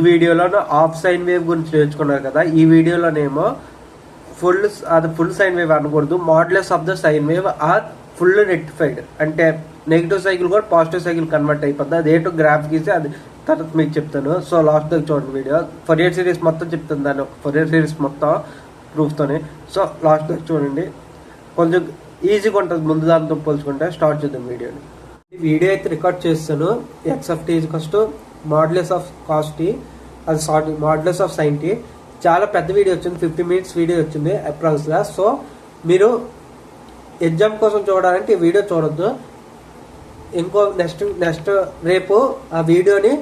వీడియోలో half sine wave గురించి నేర్చుకున్నారు కదా. ఈ వీడియోలోనేమో ఫుల్ సైన్ వేవ్ అనకూడదు, modulus of the sine wave or full rectified. అంటే నెగిటివ్ సైకిల్ కూడా పాజిటివ్ సైకిల్ కన్వర్ట్ అయిపోద్ది. అదేంటో గ్రాఫ్ గీసి అది తర్వాత మీకు చెప్తాను. సో లాస్ట్ దగ్గర చూడండి వీడియో. ఫోరియర్ సిరీస్ మొత్తం చెప్తాను, దాన్ని ఫోరియర్ సిరీస్ మొత్తం ప్రూఫ్తోనే. సో లాస్ట్ దగ్గర చూడండి, కొంచెం ఈజీగా ఉంటుంది ముందు దాంతో పోల్చుకుంటే. స్టార్ట్ చేద్దాం వీడియోని. ఈ వీడియో అయితే రికార్డ్ చేస్తాను. X of t is to modulus of cos t, అది sorry modulus of sine t. చాలా పెద్ద వీడియో వచ్చింది, 50 minutes వీడియో వచ్చింది అప్రాక్స్గా. సో మీరు ఎగ్జామ్ కోసం చూడాలంటే ఈ వీడియో చూడొద్దు. ఇంకో నెక్స్ట్ రేపు ఆ వీడియోని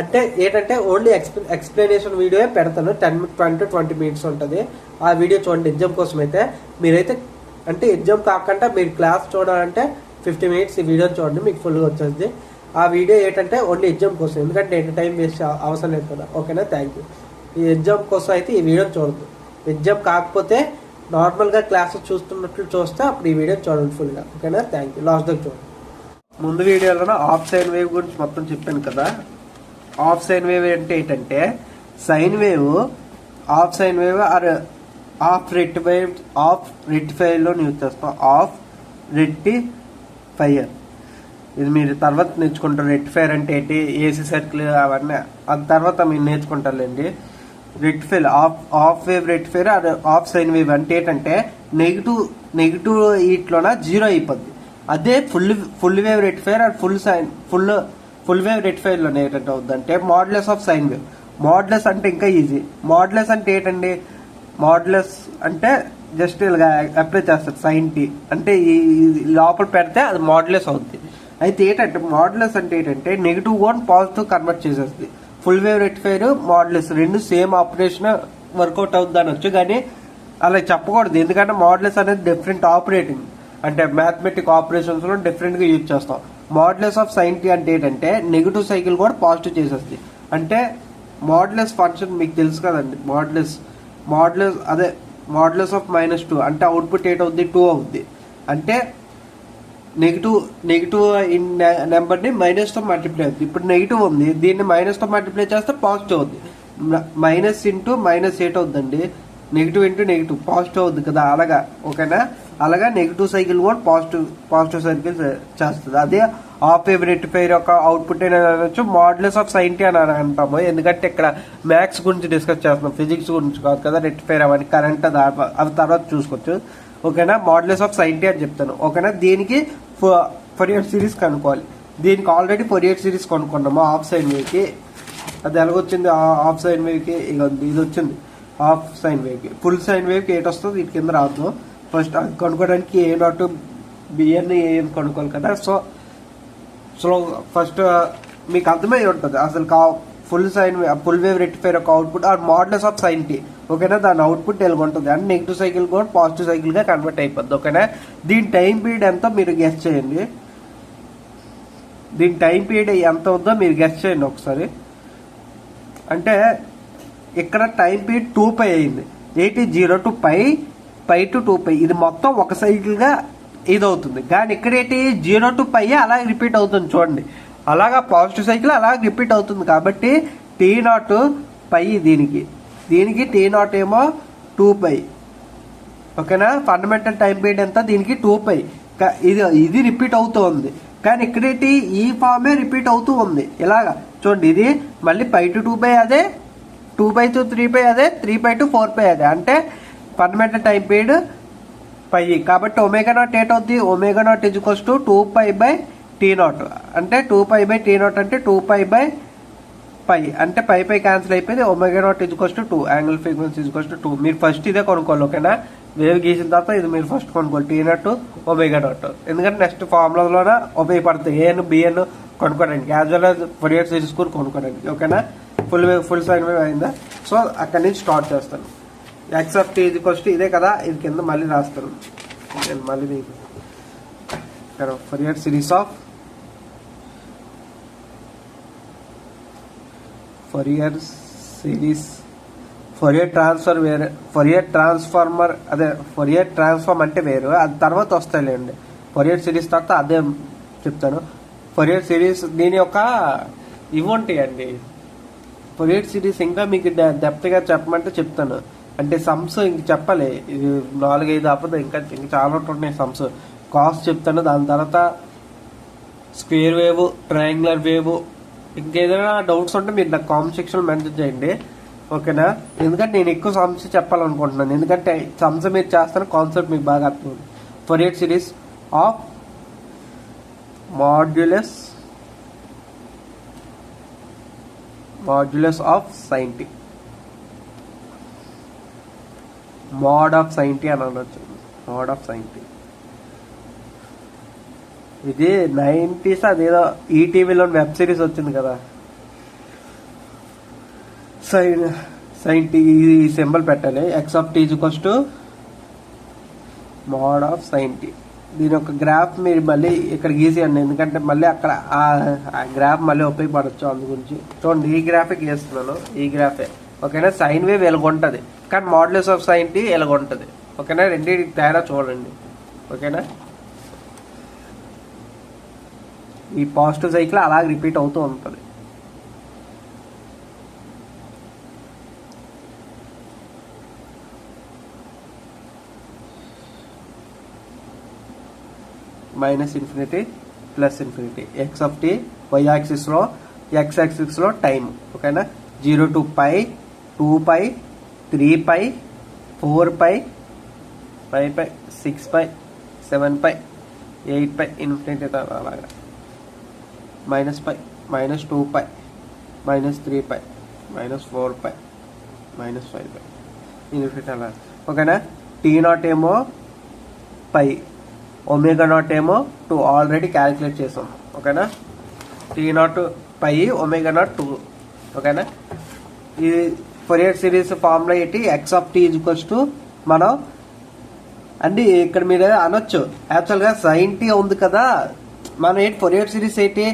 అంటే ఏంటంటే ఓన్లీ ఎక్స్ప్లెనేషన్ వీడియో పెడతాను. 10-20 minutes ఉంటుంది. ఆ వీడియో చూడండి ఎగ్జామ్ కోసం అయితే. మీరైతే అంటే ఎగ్జామ్ కాకుండా మీరు క్లాస్ చూడాలంటే 50 minutes ఈ వీడియో చూడండి, మీకు ఫుల్గా వచ్చేది. ఆ వీడియో ఏంటంటే ఓన్లీ ఎగ్జామ్ కోసం, ఎందుకంటే టైం వేస్ట్ అవసరం లేదు కదా. ఓకేనా, థ్యాంక్ యూ. ఈ ఎగ్జామ్ కోసం అయితే ఈ వీడియో చూడద్దు. ఎగ్జామ్ కాకపోతే నార్మల్గా క్లాసెస్ చూస్తున్నట్లు చూస్తే అప్పుడు ఈ వీడియో చూడండి ఫుల్గా. ఓకేనా, థ్యాంక్ యూ. లాస్ట్ దగ్గర చూడండి. ముందు వీడియోలో హాఫ్ సైన్ వేవ్ గురించి మొత్తం చెప్పాను కదా. హాఫ్ సైన్ వేవ్ అంటే ఏంటంటే sine wave half sine wave or half రెక్టిఫైర్లో యూజ్ చేస్తాం. హాఫ్ రెక్టిఫైయర్ ఇది మీరు తర్వాత నేర్చుకుంటారు. రెక్టిఫైర్ అంటే ఏంటి, ఏసీ సర్కిల్ అవన్నీ అది తర్వాత మీరు నేర్చుకుంటారులేండి. Rectifier half wave rectifier or half sine wave అంటే ఏంటంటే నెగిటివ్ ఈట్లోన 0 అయిపోద్ది. అదే full wave rectifier or full wave రెక్టిఫైర్లోనే ఏంటంటే అవుద్దంటే modulus of sine wave. Modulus అంటే ఇంకా ఈజీ. మాడ్యులస్ అంటే ఏంటండి, మాడ్యులస్ అంటే జస్ట్ ఇలా అప్లై చేస్తారు సైన్ టీ అంటే ఈ లోపల పెడితే అది మాడ్యులస్ అవుద్ది. అయితే ఏంటంటే మాడ్యులస్ అంటే ఏంటంటే నెగిటివ్ కూడా పాజిటివ్ కన్వర్ట్ చేసేస్తుంది. ఫుల్ వేవ్ రెక్టిఫైర్ మాడ్యులస్ రెండు సేమ్ ఆపరేషన్ వర్కౌట్ అవుద్ది అనొచ్చు, కానీ అలా చెప్పకూడదు. ఎందుకంటే మాడ్యులస్ అనేది డిఫరెంట్ ఆపరేటింగ్, అంటే మ్యాథమెటిక్ ఆపరేషన్స్ లో డిఫరెంట్ గా యూజ్ చేస్తాం. మాడ్యులస్ ఆఫ్ సైన్ టీ అంటే ఏంటంటే నెగిటివ్ సైకిల్ కూడా పాజిటివ్ చేసేస్తుంది. అంటే మాడ్యులస్ ఫంక్షన్ మీకు తెలుసు కదండి. మాడ్యులస్ అదే మాడ్యులస్ ఆఫ్ -2 అంటే అవుట్పుట్ అవుద్ది 2 అవుద్ది. అంటే నెగిటివ్ నెంబర్ని మైనస్తో మల్టిప్లై అవుతుంది. ఇప్పుడు నెగిటివ్ ఉంది, దీన్ని మైనస్తో మల్టిప్లై చేస్తే పాజిటివ్ అవుద్ది. మైనస్ ఇంటూ -8 అవుద్దండి. నెగిటివ్ ఇంటూ నెగిటివ్ పాజిటివ్ అవుద్ది కదా. అలాగా ఓకేనా. అలాగా నెగిటివ్ సైకిల్ కూడా పాజిటివ్ సైకిల్ చేస్తుంది. అదే హాఫ్ వేవ్ రెక్టిఫైర్ యొక్క అవుట్పుట్ అనొచ్చు, మాడ్యులస్ ఆఫ్ సైన్ టీ అని అంటాము. ఎందుకంటే ఇక్కడ మ్యాథ్స్ గురించి డిస్కస్ చేస్తున్నాం, ఫిజిక్స్ గురించి కాదు కదా. రెక్టిఫైర్ అవన్నీ కరెంట్ అవి తర్వాత చూసుకోవచ్చు. ఓకేనా, మాడ్యులస్ ఆఫ్ సైన్ టీ అని చెప్తాను. ఓకేనా, దీనికి ఫోరియర్ సిరీస్ కనుక్కోవాలి. దీనికి ఆల్రెడీ ఫోరియర్ సిరీస్ కొనుక్కున్నాము హాఫ్ సైన్ వేవ్కి. అది ఎలాగొచ్చింది, హాఫ్ సైన్ వేవ్కి ఇది వచ్చింది. హాఫ్ సైన్ వేవ్కి ఫుల్ సైన్ వేవ్కి ఏటి వస్తుంది వీటి కింద రాదు. ఫస్ట్ అది కొనుక్కోవడానికి A0 బిఎన్ ఏం కొనుక్కోవాలి కదా. సో ఫస్ట్ మీకు అర్థమై ఉంటుంది అసలు ఫుల్ వేవ్ రెక్టిఫైర్ యొక్క output or modulus of sine t. ఓకేనా, దాని అవుట్పుట్ ఎలా ఉంటుంది అంటే నెగిటివ్ సైకిల్ కూడా పాజిటివ్ సైకిల్ గా కన్వర్ట్ అయిపోద్ది. ఓకేనా, దీని టైం పీరియడ్ ఎంతో మీరు గెస్ చేయండి. దీని టైం పీరియడ్ ఎంత ఉందో మీరు గెస్ చేయండి ఒకసారి. అంటే ఇక్కడ టైం పీరియడ్ 2π అయింది. 0 to π to 2π ఇది మొత్తం ఒక సైకిల్ గా ఇది అవుతుంది. కానీ ఇక్కడ ఏంటి 0 to π అలాగే రిపీట్ అవుతుంది చూడండి. అలాగా పాజిటివ్ సైకిల్ అలాగే రిపీట్ అవుతుంది. కాబట్టి T0 π దీనికి T0 ఏమో 2π. ఓకేనా, ఫండమెంటల్ టైం పీరియడ్ ఎంత, దీనికి 2π. ఇది రిపీట్ అవుతూ ఉంది. కానీ ఇక్కడేంటి ఈ ఫార్మే రిపీట్ అవుతూ ఉంది. ఇలాగా చూడండి, ఇది మళ్ళీ π to 2π అదే, 2π to 3π అదే, 3π to 4π అదే. అంటే ఫండమెంటల్ టైం పీరియడ్ π. కాబట్టి ω0 ఏట్ అవుద్ది, ω0 ఈజ్ 2π/T0. అంటే 2π/T0 అంటే 2π/π అంటే π క్యాన్సిల్ అయిపోయింది. ω0 ఈజ్ 2, యాంగిల్ ఫ్రీక్వెన్సీ ఈజ్ 2. మీరు ఫస్ట్ ఇదే కొనుక్కోవాలి. ఓకేనా, వేవ్ గీసిన తర్వాత ఇది మీరు ఫస్ట్ కొనుక్కోవాలి T0 ω0. ఎందుకంటే నెక్స్ట్ ఫార్ములాలోనే ఉపయోగపడుతుంది ఏఎన్ బిఎన్ కొనుక్కోవడానికి, as well as Fourier series కూడా కొనుక్కోవడానికి. ఓకేనా, ఫుల్ సైన్ వేవ్ అయిందా. సో అక్కడి నుంచి స్టార్ట్ చేస్తాను. ఎక్స్ ఆఫ్ టీ ఈజ్ ఇదే కదా, ఇది కింద మళ్ళీ రాస్తాను నేను. మళ్ళీ మీకు Fourier series of Fourier transfer వేరే, ఫోరియర్ ట్రాన్స్ఫార్మ్ అంటే వేరు, అది తర్వాత వస్తాయిలేండి. ఫోరియర్ సిరీస్ తర్వాత అదే చెప్తాను. ఫోరియర్ సిరీస్ దీని యొక్క ఇవి ఉంటాయండి, ఫోరియర్ సిరీస్ ఇంకా మీకు డెప్త్గా చెప్పమంటే చెప్తాను. అంటే సమ్స్ ఇంక చెప్పాలి, ఇది 4-5 అవ్వదు, ఇంకా చాలా ఉన్నాయి సమ్స్. కాస్ట్ చెప్తాను, దాని తర్వాత స్క్వేర్ వేవ్, ట్రయాంగులర్ వేవ్, ఇంకేదైనా డౌట్స్ ఉంటే మీరు నాకు కామెంట్ సెక్షన్లో మెన్షన్ చేయండి, ఓకేనా? ఎందుకంటే నేను ఎక్కువ సమ్స్ చెప్పాలనుకుంటున్నాను, ఎందుకంటే సమ్స్ మీరు చేస్తాను, కాన్సెప్ట్ మీకు బాగా అర్థం. Fourier series of modulus of sin t, mode of sin t అని అనొచ్చు, మోడ్ ఆఫ్ sin t. ఇది 90s అదేదో ఈటీవీలో వెబ్ సిరీస్ వచ్చింది కదా, sin t, ఈ సింబల్ పెట్టాలి. x of t equals to mode of sin t. దీని ఒక గ్రాఫ్ మీరు మళ్ళీ ఇక్కడ గీసేయండి, ఎందుకంటే మళ్ళీ అక్కడ ఆ గ్రాఫ్ మళ్ళీ ఉపయోగపడచ్చు, అందు గురించి. చూడండి, ఈ గ్రాఫే గీస్తున్నాను, ఈ గ్రాఫే, ఓకేనా? సైన్ వేవ్ ఎలాగుంటుంది, కానీ మాడ్యులస్ ఆఫ్ sin t ఎలాగుంటుంది, ఓకేనా? రెండింటికి తేడా చూడండి, ఓకేనా? ఈ పాజిటివ్ సైకిల్ అలాగే రిపీట్ అవుతూ ఉంటుంది. Minus infinity plus infinity, x of t y యాక్సిస్లో, ఎక్స్ యాక్సిస్లో టైం, ఓకేనా? 0 to π, 2π, 3π, 4π, 5π, 6π, 7π, 8π, ఇన్ఫినిటీ అలాగా. Minus π, minus 2π, minus 3π, minus 4π, minus 5π, infinity అలా, ఓకేనా? T0 ఏమో π, ఒమేగా0 ఏమో 2 ఆల్రెడీ క్యాలిక్యులేట్ చేసాం, ఓకేనా? T0 π, ఒమేగా0 2, ఓకేనా? ఈ ఫోరియర్ సిరీస్ ఫార్ములా ఏంటి, x of t equals to మనం అండి ఇక్కడ మీరు అనొచ్చు, యాక్చువల్గా sin t ఉంది కదా, మనం ఏంటి ఫోరియర్ సిరీస్ ఏంటి,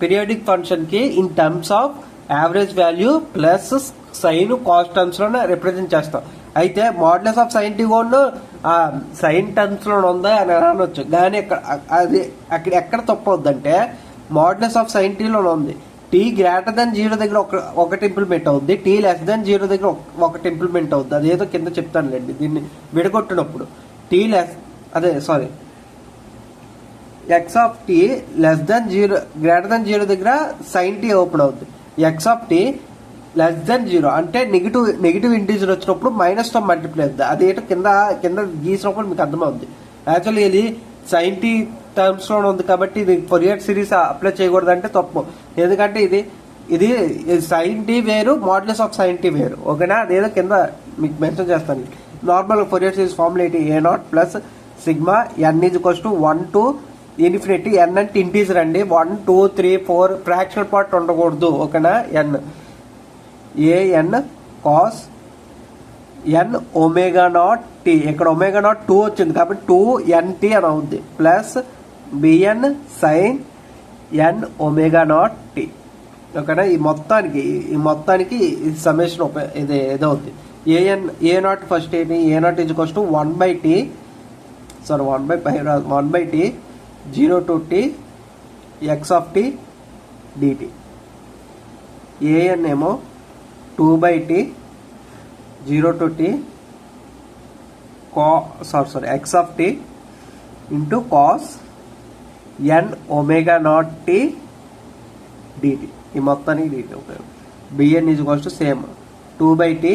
పీరియాడిక్ ఫంక్షన్కి in terms of average value plus sine cos టర్మ్స్లోనే రిప్రజెంట్ చేస్తాం. అయితే మాడ్యులస్ ఆఫ్ sin t కూడా సైన్ టర్మ్స్లో ఉందా అని అనొచ్చు, కానీ అది అక్కడ ఎక్కడ తప్పు అవుద్దంటే మాడ్యులస్ ఆఫ్ sin t లో ఉంది. t గ్రేటర్ దెన్ 0 దగ్గర ఒకటి ఇంప్లిమెంట్ అవుద్ది, t లెస్ దెన్ 0 దగ్గర ఒకటి ఇంప్లిమెంట్ అవుద్ది. అదేదో కింద చెప్తానులేండి, దీన్ని విడగొట్టినప్పుడు x of t less than 0 greater than 0 దగ్గర sin t ఓపెన్ అవుద్ది. X of t less than 0 అంటే నెగిటివ్ ఇంటీజర్ వచ్చినప్పుడు మైనస్తో మల్టిప్లై అవుతుంది. అదేంటో కింద గీసినప్పుడు మీకు అర్థమవుద్ది. యాక్చువల్లీ ఇది sin t టర్మ్స్లో ఉంది కాబట్టి ఇది ఫోరియర్ సిరీస్ అప్లై చేయకూడదు అంటే తప్పు, ఎందుకంటే ఇది sin t వేరు, మాడ్యులస్ ఆఫ్ sin t వేరు, ఓకేనా? అదేదో కింద మీకు మెన్షన్ చేస్తాను. నార్మల్ ఫోరియర్ సిరీస్ ఫార్ములా ఏంటి, a0 plus sigma n equals to 1 to infinity. n అంటే ఇంటీజర్ అండి, 1 2 3 4 ఫ్రాక్షనల్ పార్ట్ ఉండకూడదు, ఓకేనా? an cos n ఒమేగా0 t, ఇక్కడ ఒమేగా0 2 వచ్చింది కాబట్టి 2nt అని అవుద్ది, plus bn sin n ఒమేగా0 t, ఓకేనా? ఈ మొత్తానికి సమ్మేషన్ ఇది ఏదవుద్ది. a0 ఫస్ట్ ఏంటి, a0 equals to 1/t, sorry 1/t 0 to t x of t dt. an ఏమో 2/t 0 to t x of t into cos n ఒమేగా0 t dt. ఈ మొత్తానికి dt ఉపయోగం. bn is equals to same 2/t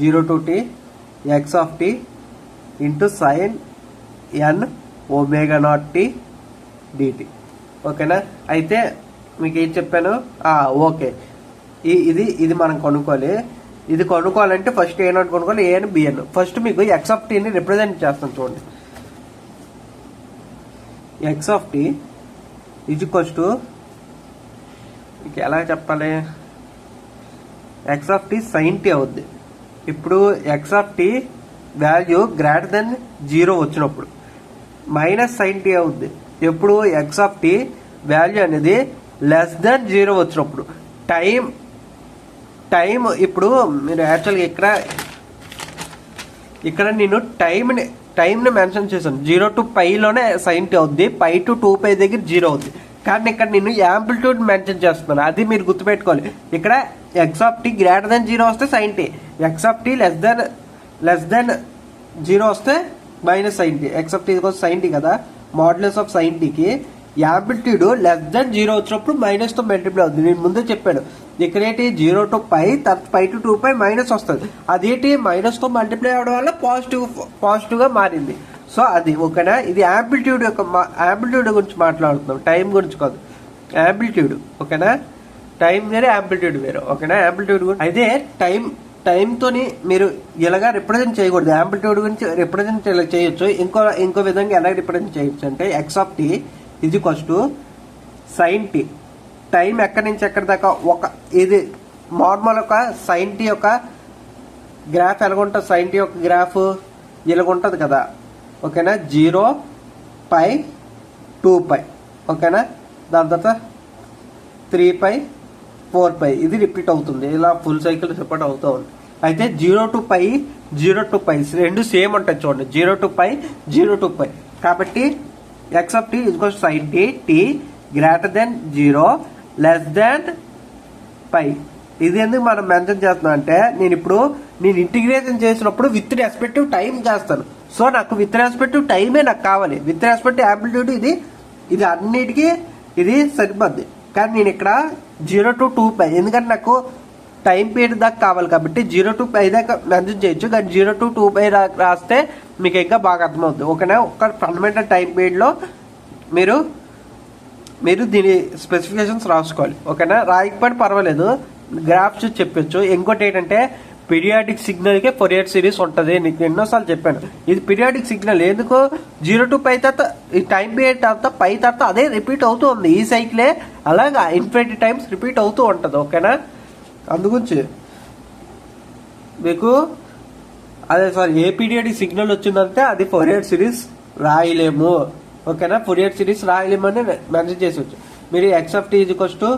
0 to t x of t into sin n ఒమేగా0 t dt, ఓకేనా? అయితే మీకు ఏం చెప్పాను, okay, ఇది మనం కొనుక్కోవాలి. ఇది కొనుక్కోవాలంటే ఫస్ట్ a0 కొనుక్కోవాలి, an bn. ఫస్ట్ మీకు x of t ని రిప్రజెంట్ చేస్తాను చూడండి. x of t is equals to, మీకు ఎలా చెప్పాలి, x of t sin t అవుద్ది. ఇప్పుడు x of t value greater than 0 వచ్చినప్పుడు మైనస్ sin t అవుద్ది. ఎప్పుడు x of t వాల్యూ అనేది లెస్ దెన్ 0 వచ్చినప్పుడు. టైం ఇప్పుడు మీరు యాక్చువల్గా ఇక్కడ నేను టైంని మెన్షన్ చేశాను. 0 to π లోనే sin t అవుద్ది, π to 2π దగ్గర 0 అవుద్ది. కానీ ఇక్కడ నేను యాంప్లిట్యూడ్ మెన్షన్ చేస్తున్నాను, అది మీరు గుర్తుపెట్టుకోవాలి. ఇక్కడ x of t greater than 0 వస్తే sin t, x of t less than 0 వస్తే minus sin t. X of t sin t కదా, మాడ్యులస్ ఆఫ్ sin t కి యాంప్లిట్యూడ్ లెస్ దెన్ 0 వచ్చినప్పుడు మైనస్ తో మల్టిప్లై అవుతుంది. నేను ముందే చెప్పాను, ఇక్కడ ఏంటి 0 to π, తర్వాత π to 2π మైనస్ వస్తుంది. అదేంటి మైనస్ తో మల్టిప్లై అవడం వల్ల పాజిటివ్ గా మారింది. సో అది ఓకేనా. ఇది యాంప్లిట్యూడ్ గురించి మాట్లాడుతున్నాం, టైం గురించి కాదు. యాంప్లిట్యూడ్ ఓకేనా, టైం వేరే యాంప్లిట్యూడ్ వేరే ఓకేనా. యాంప్లిట్యూడ్ గురించి అయితే టైంతోని మీరు ఇలాగా రిప్రజెంట్ చేయకూడదు. యాంప్లిట్యూడ్ గురించి రిప్రజెంట్ ఇలా చేయొచ్చు. ఇంకో విధంగా ఎలా రిప్రజెంట్ చేయొచ్చు అంటే ఎక్స్ ఆఫ్ టీ ఇది ఫస్ట్ sin t. టైం ఎక్కడి నుంచి ఎక్కడి దాకా ఇది నార్మల్ ఒక sin t యొక్క గ్రాఫ్ ఎలాగుంటుంది, sin t యొక్క గ్రాఫ్ ఇలాగుంటుంది కదా ఓకేనా. 0 π 2π ఓకేనా, దాని తర్వాత 3π 4π ఇది రిపీట్ అవుతుంది, ఇలా ఫుల్ సైకిల్ రిపీట్ అవుతూ ఉంది. అయితే 0 to π రెండు సేమ్ ఉంటాయి చూడండి, 0 to π. కాబట్టి x of t equals sin t, t greater than 0 less than π. ఇది ఎందుకు మనం మెన్షన్ చేస్తున్నాం అంటే నేను ఇంటిగ్రేషన్ చేసినప్పుడు విత్ రెస్పెక్టివ్ టైం చేస్తాను. సో నాకు విత్ రెస్పెక్టివ్ టైమే నాకు కావాలి. విత్ రెస్పెక్టివ్ యాంప్లిట్యూడ్ ఇది అన్నిటికీ ఇది సరిపోద్ది. కానీ నేను ఇక్కడ 0 to 2π ఎందుకంటే నాకు టైం పీరియడ్ దాకా కావాలి కాబట్టి 0 to π దాకా మెన్షన్ చేయొచ్చు. కానీ 0 to 2π రాస్తే మీకు ఇంకా బాగా అర్థమవుతుంది ఓకేనా. ఒక ఫండమెంటల్ టైం పీరియడ్లో మీరు దీని స్పెసిఫికేషన్స్ రాసుకోవాలి ఓకేనా. రాయకపోతే పర్వాలేదు, గ్రాఫ్స్ చెప్పొచ్చు. ఇంకోటి ఏంటంటే పీరియాడిక్ సిగ్నల్కే ఫోరియర్ సిరీస్ ఉంటుంది. నీకు ఎన్నోసార్లు చెప్పాను, ఇది పీరియాడిక్ సిగ్నల్. ఎందుకు 0 to π తర్వాత ఈ టైం పీరియడ్ తర్వాత π తర్వాత అదే రిపీట్ అవుతూ ఉంది. ఈ సైకిలే అలాగా ఇన్ఫినిటీ టైమ్స్ రిపీట్ అవుతూ ఉంటుంది ఓకేనా. అందుగురించి మీకు ఏ పీరియాడిక్ సిగ్నల్ వచ్చిందంటే అది ఫోరియర్ సిరీస్ రాయలేము ఓకేనా. ఫోరియర్ సిరీస్ రాయలేమని మెన్షన్ చేసవచ్చు. మీరు x of t equals to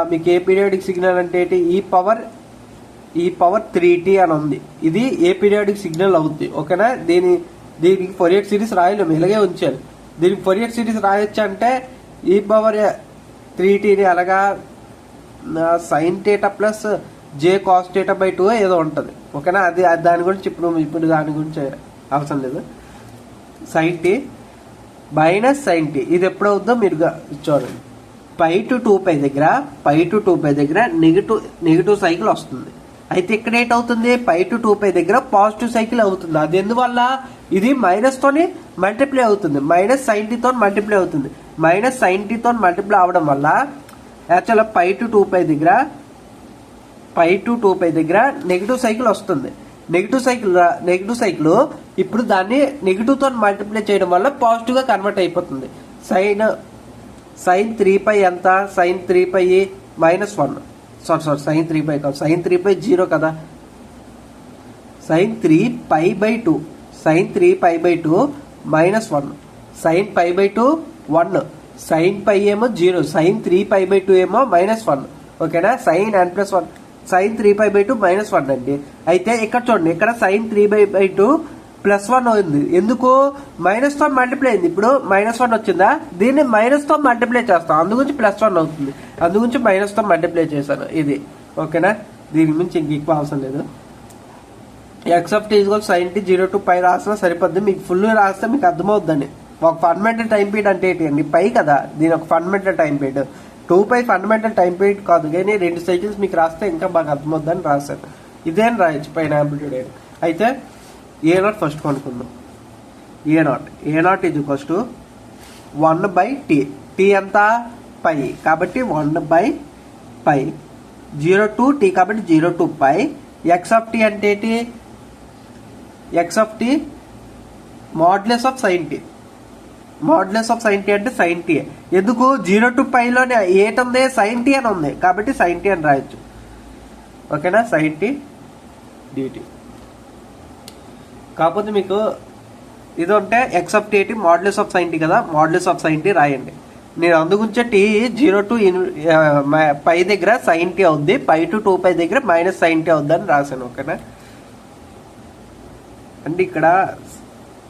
మీకు ఏ పీరియాడిక్ సిగ్నల్ అంటే ఏంటి, ఈ పవర్ 3t అని ఉంది. ఇది ఏ పీరియాడిక్ సిగ్నల్ అవుద్ది ఓకేనా. దీనికి ఫోరియర్ సిరీస్ రాయలేము, ఇలాగే ఉంచాలి. దీనికి ఫోరియర్ సిరీస్ రాయొచ్చు అంటే ఈ పవర్ 3tని అలాగా sin θ ప్లస్ j cos θ/2 ఏదో ఉంటుంది ఓకేనా. అది దాని గురించి ఇప్పుడు దాని గురించి అవసరం లేదు. sin t minus sin t ఇది ఎప్పుడు అవుద్దో మీరు చూడండి. π to 2π దగ్గర నెగిటివ్ సైకిల్ వస్తుంది. అయితే ఇక్కడ ఏంటవుతుంది, π to 2π దగ్గర పాజిటివ్ సైకిల్ అవుతుంది. అది ఎందువల్ల ఇది మైనస్ తోని మల్టిప్లై అవుతుంది, మైనస్ sin t తో మల్టిప్లై అవుతుంది. మైనస్ sin t తో మల్టిప్లై అవడం వల్ల యాక్చువల్గా π to 2π దగ్గర నెగిటివ్ సైకిల్ వస్తుంది. నెగిటివ్ సైకిల్ ఇప్పుడు దాన్ని నెగిటివ్ తో మల్టిప్లై చేయడం వల్ల పాజిటివ్ గా కన్వర్ట్ అయిపోతుంది. sin 3π ఎంత, sin 3π -1 సారీ sin 3π కాదు, sin 3π 0 కదా. sin 3π/2 -1 sin π/2 1 sin π ఏమో 0 sin 3π/2 ఏమో -1 ఓకేనా. sin n+1 sin 3π/2 -1 అండి. అయితే ఇక్కడ చూడండి, ఇక్కడ sin 3π/2 +1 ఉంది. ఎందుకు, మైనస్ తో మల్టిప్లై అయింది. ఇప్పుడు -1 వచ్చిందా, దీన్ని మైనస్ తో మల్టిప్లై చేస్తాం, అందుగురించి +1 అవుతుంది. అందుగురించి మైనస్ తో మల్టిప్లై చేశాను ఇది ఓకేనా. దీని గురించి ఇంక ఎక్కువ అవసరం లేదు. X of t equals sin t 0 to π రాసినా సరిపోద్ది. మీకు ఫుల్ రాస్తే మీకు అర్థమవుద్దండి. ఒక ఫండమెంటల్ టైం పీరియడ్ అంటే ఏంటి అండి, π కదా, దీని ఒక fundamental time period. 2π fundamental time period కాదు, కానీ 2 సైకిల్స్ మీకు రాస్తే ఇంకా బాగా అర్థమవుద్దని రాశాను. ఇదేం రాయొచ్చు పైన యాంప్లిట్యూడ్. అయితే a0 ఫస్ట్ కనుక్కుందాం. a0 is equals to 1/t. t ఎంత, π కాబట్టి 1/π. 0 to t కాబట్టి 0 to π. ఎక్స్ ఆఫ్ టీ అంటే ఏంటి, x of t modulus of sin t. Modulus of sin t అంటే sin t. ఎందుకు 0 to π లోనే ఏటి ఉంది, sin t అని ఉంది కాబట్టి sin t అని రాయొచ్చు ఓకేనా. sin t dt. కాకపోతే మీకు ఇది ఉంటే ఎక్స్ ఆఫ్ టీ ఏంటి, మాడ్యులస్ ఆఫ్ sin t కదా, మాడ్యులస్ ఆఫ్ sin t రాయండి. నేను అందుగురించే t 0 to π దగ్గర sin t అవుద్ది, π to 2π దగ్గర -sin t అవుద్ది అని రాశాను ఓకేనా. అంటే ఇక్కడ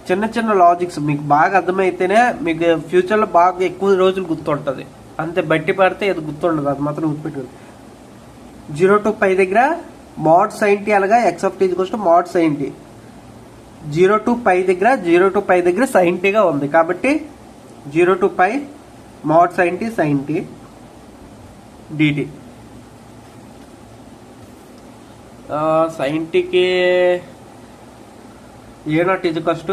చిన్న చిన్న లాజిక్స్ మీకు బాగా అర్థమైతేనే మీకు ఫ్యూచర్లో బాగా ఎక్కువ రోజులు గుర్తుంటుంది. అంతే బట్టి పడితే ఇది గుర్తుండదు, అది మాత్రం గుర్తుపెట్టుకోండి. 0 to π దగ్గర mod sin t అలాగా x of t mod sin t. 0 to π దగ్గర sin t గా ఉంది కాబట్టి 0 to π mod sin t dt. sin t కి a0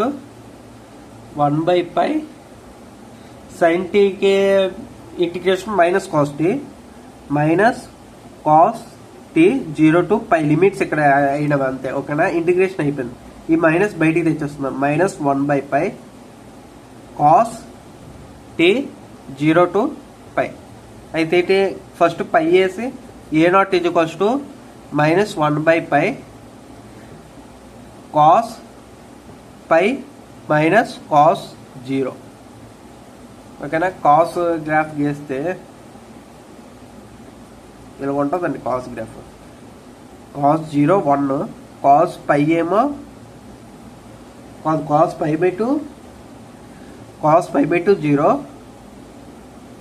1/π sin t కి integration -cos t 0 to π limits ఇక్కడ అయినవి అంతే. ఓకేనా, ఇంటిగ్రేషన్ అయిపోయింది. ఈ మైనస్ బయటికి తెచ్చేస్తున్నాం. -1/π cos t 0 to π. అయితే ఫస్ట్ π వేసి a0 -1/π cos π cos 0. ఓకేనా, కాస్ గ్రాఫ్ గీస్తే ఇలా ఉంటుందండి. కాస్ గ్రాఫ్ cos 0 1, cos π ఏమో cos π/2 0,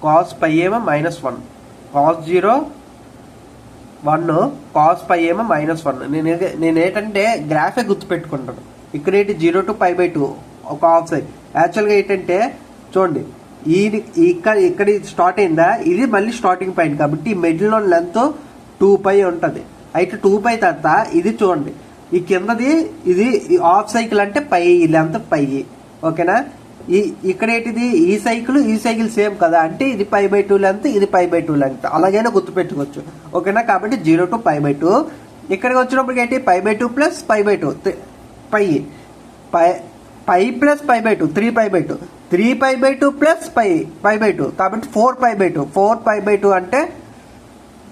cos π ఏమో -1, cos 0 1, cos π ఏమో -1. నేను ఏంటంటే గ్రాఫే గుర్తుపెట్టుకుంటాను. ఇక్కడ 0 to π/2 ఒక హాఫ్ సైడ్. యాక్చువల్గా ఏంటంటే చూడండి, ఇక్కడ స్టార్ట్ అయిందా, ఇది మళ్ళీ స్టార్టింగ్ పాయింట్ కాబట్టి మిడిల్లో లెంత్ 2π ఉంటుంది. అయితే 2π తర్వాత ఇది చూడండి, ఈ కిందది ఇది హాఫ్ సైకిల్ అంటే π, ఈ లెంత్ π. ఓకేనా, ఇక్కడ ఏంటిది ఈ సైకిల్ సేమ్ కదా, అంటే ఇది π/2 లెంత్, ఇది π/2 లెంత్, అలాగైనా గుర్తుపెట్టుకోవచ్చు. ఓకేనా, కాబట్టి 0 to π/2. ఇక్కడికి వచ్చినప్పటికి ఏంటి π/2 ప్లస్ π/2 π ప్లస్ π/2 3π/2, 3π/2 ప్లస్ π/2 కాబట్టి 4π/2 అంటే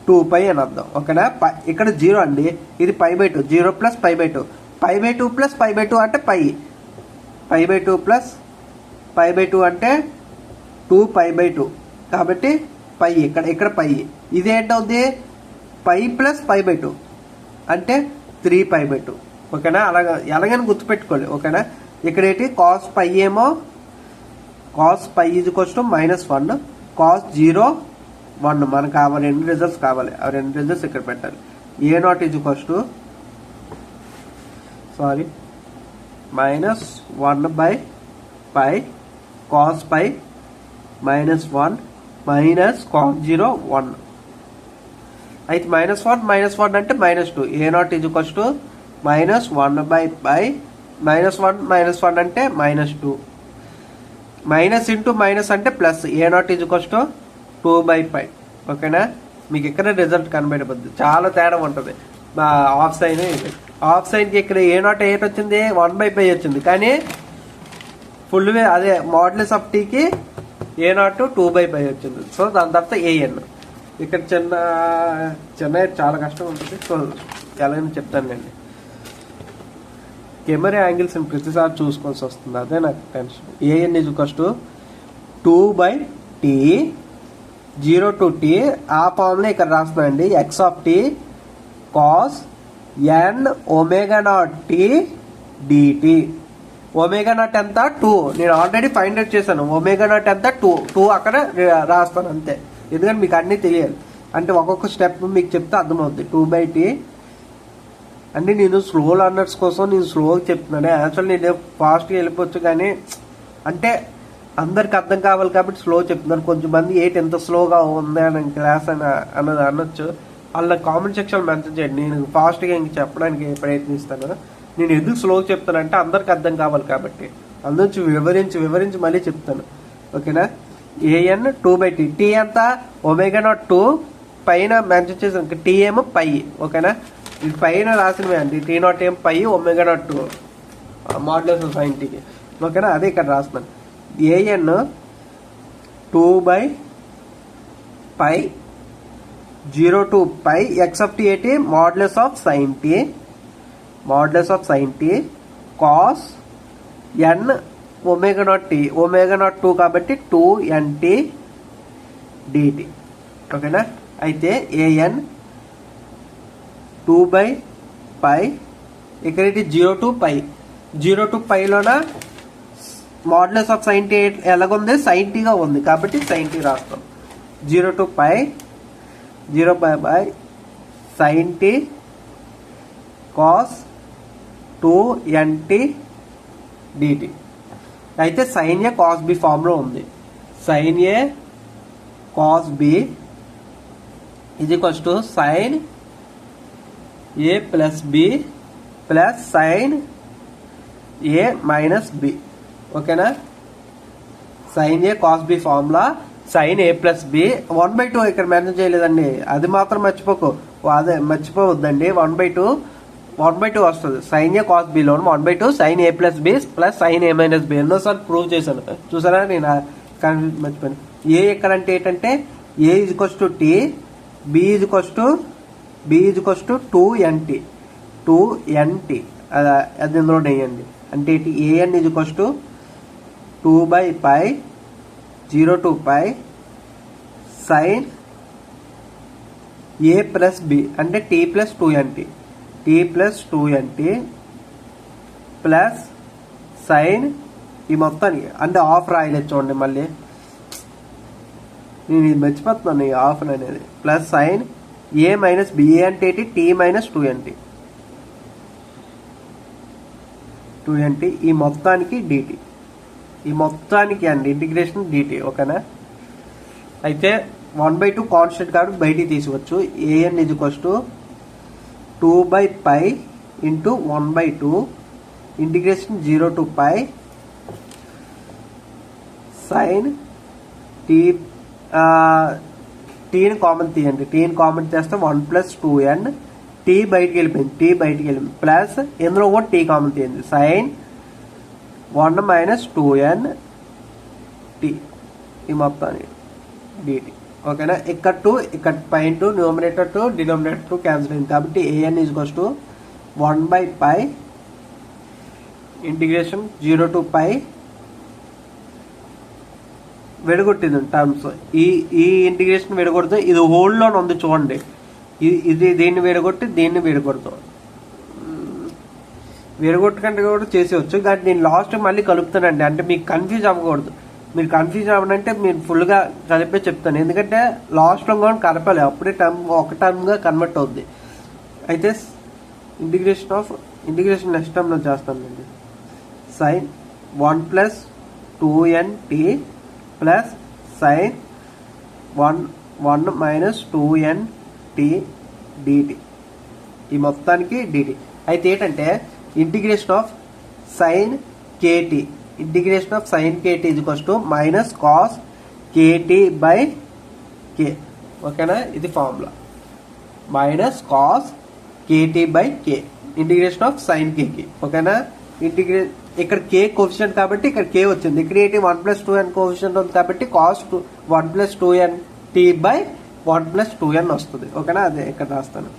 2π అని అర్థం. ఓకేనా, ఇక్కడ 0 అండి, ఇది π/2, 0 ప్లస్ π/2, π/2 ప్లస్ π/2 అంటే π/2 ప్లస్ π/2 అంటే 2π/2 కాబట్టి π. ఇక్కడ π. ఇది ఏంటవుద్ది π ప్లస్ పై/2 అంటే 3π/2. ఓకేనా, ఎలాగైనా గుర్తుపెట్టుకోవాలి. ఓకేనా, ఇక్కడ ఏంటి cos π ఏమో cos π -1, cos 0 1. మనకు ఆ రెండు రిజల్ట్స్ కావాలి, ఆ రెండు రిజల్ట్స్ ఇక్కడ పెట్టాలి. a0 -1/π cos π -1 cos 0 1. అయితే -1 అంటే -2. a0 -1/π -1 అంటే -2. మైనస్ ఇంటూ మైనస్ అంటే ప్లస్. a0 2/π. ఓకేనా, మీకు ఇక్కడ రిజల్ట్ కనబడిపోద్ది. చాలా తేడా ఉంటుంది. హాఫ్ సైన్ కి ఇక్కడ a0 ఏంటి వచ్చింది 1/π వచ్చింది, కానీ ఫుల్ అదే మోడ్యులస్ ఆఫ్ టీకి a0 2/π వచ్చింది. సో దాని తర్వాత an. ఇక్కడ చిన్న చాలా కష్టం ఉంటుంది. సో ఎలాగైనా చెప్తానులేండి. కెమెరా యాంగిల్స్ ప్రతిసారి చూసుకోవాల్సి వస్తుంది, అదే నాకు tension. an 2/t 0 to t. ఆ ఫార్ములా ఇక్కడ రాస్తున్నానండి. x of t cos n ω0t dt. ω0 ఎంత 2. నేను ఆల్రెడీ ఫైండ్ అవుట్ చేశాను. ω0 ఎంత 2 అక్కడ రాస్తాను అంతే. ఎందుకంటే మీకు అన్నీ తెలియాలి, అంటే ఒక్కొక్క స్టెప్ మీకు చెప్తే అర్థమవుతుంది. 2/t అంటే నేను స్లో లర్నర్స్ కోసం నేను స్లోగా చెప్తున్నాను. యాక్చువల్ నేను ఫాస్ట్గా వెళ్ళిపోవచ్చు, కానీ అంటే అందరికి అర్థం కావాలి కాబట్టి స్లో చెప్తున్నాను. కొంచెం మంది ఎంత స్లోగా ఉంది అని క్లాస్ అన్నది అనొచ్చు. వాళ్ళ కామెంట్ సెక్షన్ మెన్షన్ చేయండి. నేను ఫాస్ట్గా ఇంక చెప్పడానికి ప్రయత్నిస్తాను. నేను ఎందుకు స్లోగా చెప్తానంటే అందరికి అర్థం కావాలి కాబట్టి. అందునుంచి వివరించి మళ్ళీ చెప్తాను. ఓకేనా, an 2/t. t అంతా ω02 పైన మెన్షన్ చేసాను. t ఏమో π. ఓకేనా, ఇది పైన రాసినవే అండి. t0 ఏం π, ω02 మోడ్యులస్ sin t. ఓకేనా, అదే ఇక్కడ రాస్తున్నాను. an 2/π 0 to π x of t ఏంటి modulus of sin t cos n ω02 కాబట్టి 2nt dt. ఓకేనా, అయితే an 2/π ఇక్కడ 0 to π లోన మాడ్యులస్ ఆఫ్ sin t ఎలాగుంది, sin t గా ఉంది కాబట్టి sin t రాస్తాం. 0 to π 0 by sin t cos 2nt dt. అయితే sin a cos b form లో ఉంది. sin a cos b is equals to sin a plus b plus sin a minus b. ఓకేనా? sin a cos b formula sin a plus b 1/2 ఇక్కడ mention చేయలేదండి, అది మాత్రం మర్చిపోకు, అదే మర్చిపోవద్దండి. 1/2 వస్తుంది. sin a cos b లో 1/2 sin a plus b plus sin a minus b ఎన్నోసార్లు ప్రూవ్ చేశాను, చూసారా? నేను కన్ఫ్యూజ్ మర్చిపోయాను. ఏ ఇక్కడ అంటే ఏంటంటే a is equals to t, b is equals to 2nt అది ఇందులో వేయండి. అంటే an is equals to 2 by π 0 to π sin a plus b అంటే t plus 2nt plus sin ఈ మొత్తానికి అంటే ఆఫ్ రాయలేదు చూడండి, మళ్ళీ నేను ఇది మర్చిపోతున్నాను ఈ ఆఫ్ అనేది. Plus sin a minus b, a అంటే t మైనస్ 2nt ఈ మొత్తానికి dt, ఈ మొత్తానికి అండి ఇంటిగ్రేషన్ dt. ఓకేనా? అయితే 1/2 కాన్స్టెంట్ కాబట్టి బయటికి తీసుకోవచ్చు. an is equals to 2 by π into 1/2 integration 0 to π sin టీని కామన్ తీయండి. టీని కామన్ చేస్తే 1 + 2n, టీ బయటికి వెళ్ళిపోయింది ప్లస్ ఇందులో కూడా టీ కామన్ తీయండి. sin 1 - 2n t ఈ మొత్తాన్ని dt. ఓకేనా? ఇక్కడ పై into numerator two denominator two cancel అయింది కాబట్టి an is equals to 1 by π integration 0 to π విడగొట్టింది టర్మ్స్. ఈ ఇంటిగ్రేషన్ విడగొడుతూ ఇది హోల్డ్లో ఉంది చూడండి, ఇది దీన్ని విడగొడుతూ విడగొట్టుకంటే కూడా చేసేవచ్చు. కానీ నేను లాస్ట్ మళ్ళీ కలుపుతానండి, అంటే మీకు కన్ఫ్యూజ్ అవ్వకూడదు. మీరు కన్ఫ్యూజ్ అవ్వనంటే మీరు ఫుల్గా కలిపే చెప్తాను, ఎందుకంటే లాస్ట్లో కూడా కలపాలి, అప్పుడే ఒక టర్మ్గా కన్వర్ట్ అవుద్ది. అయితే ఇంటిగ్రేషన్ నెక్స్ట్ టర్మ్లో చేస్తానండి. sin 1 + 2nt plus sin 1 - 2nt dt ఈ మొత్తానికి dt. అయితే ఏంటంటే integration of sin kt is equals to minus cos kt by k. ఓకేనా? ఇది formula minus cos kt by k integration of sin k కి. ఓకేనా? ఇక్కడ k కోఎఫిషియంట్ కాబట్టి ఇక్కడ k వచ్చింది. ఇక్కడ ఏంటి 1 + 2n కోఎఫిషియంట్ ఉంది కాబట్టి cos 1 + 2nt by 1 + 2n వస్తుంది. ఓకేనా? అదే ఇక్కడ రాస్తాను.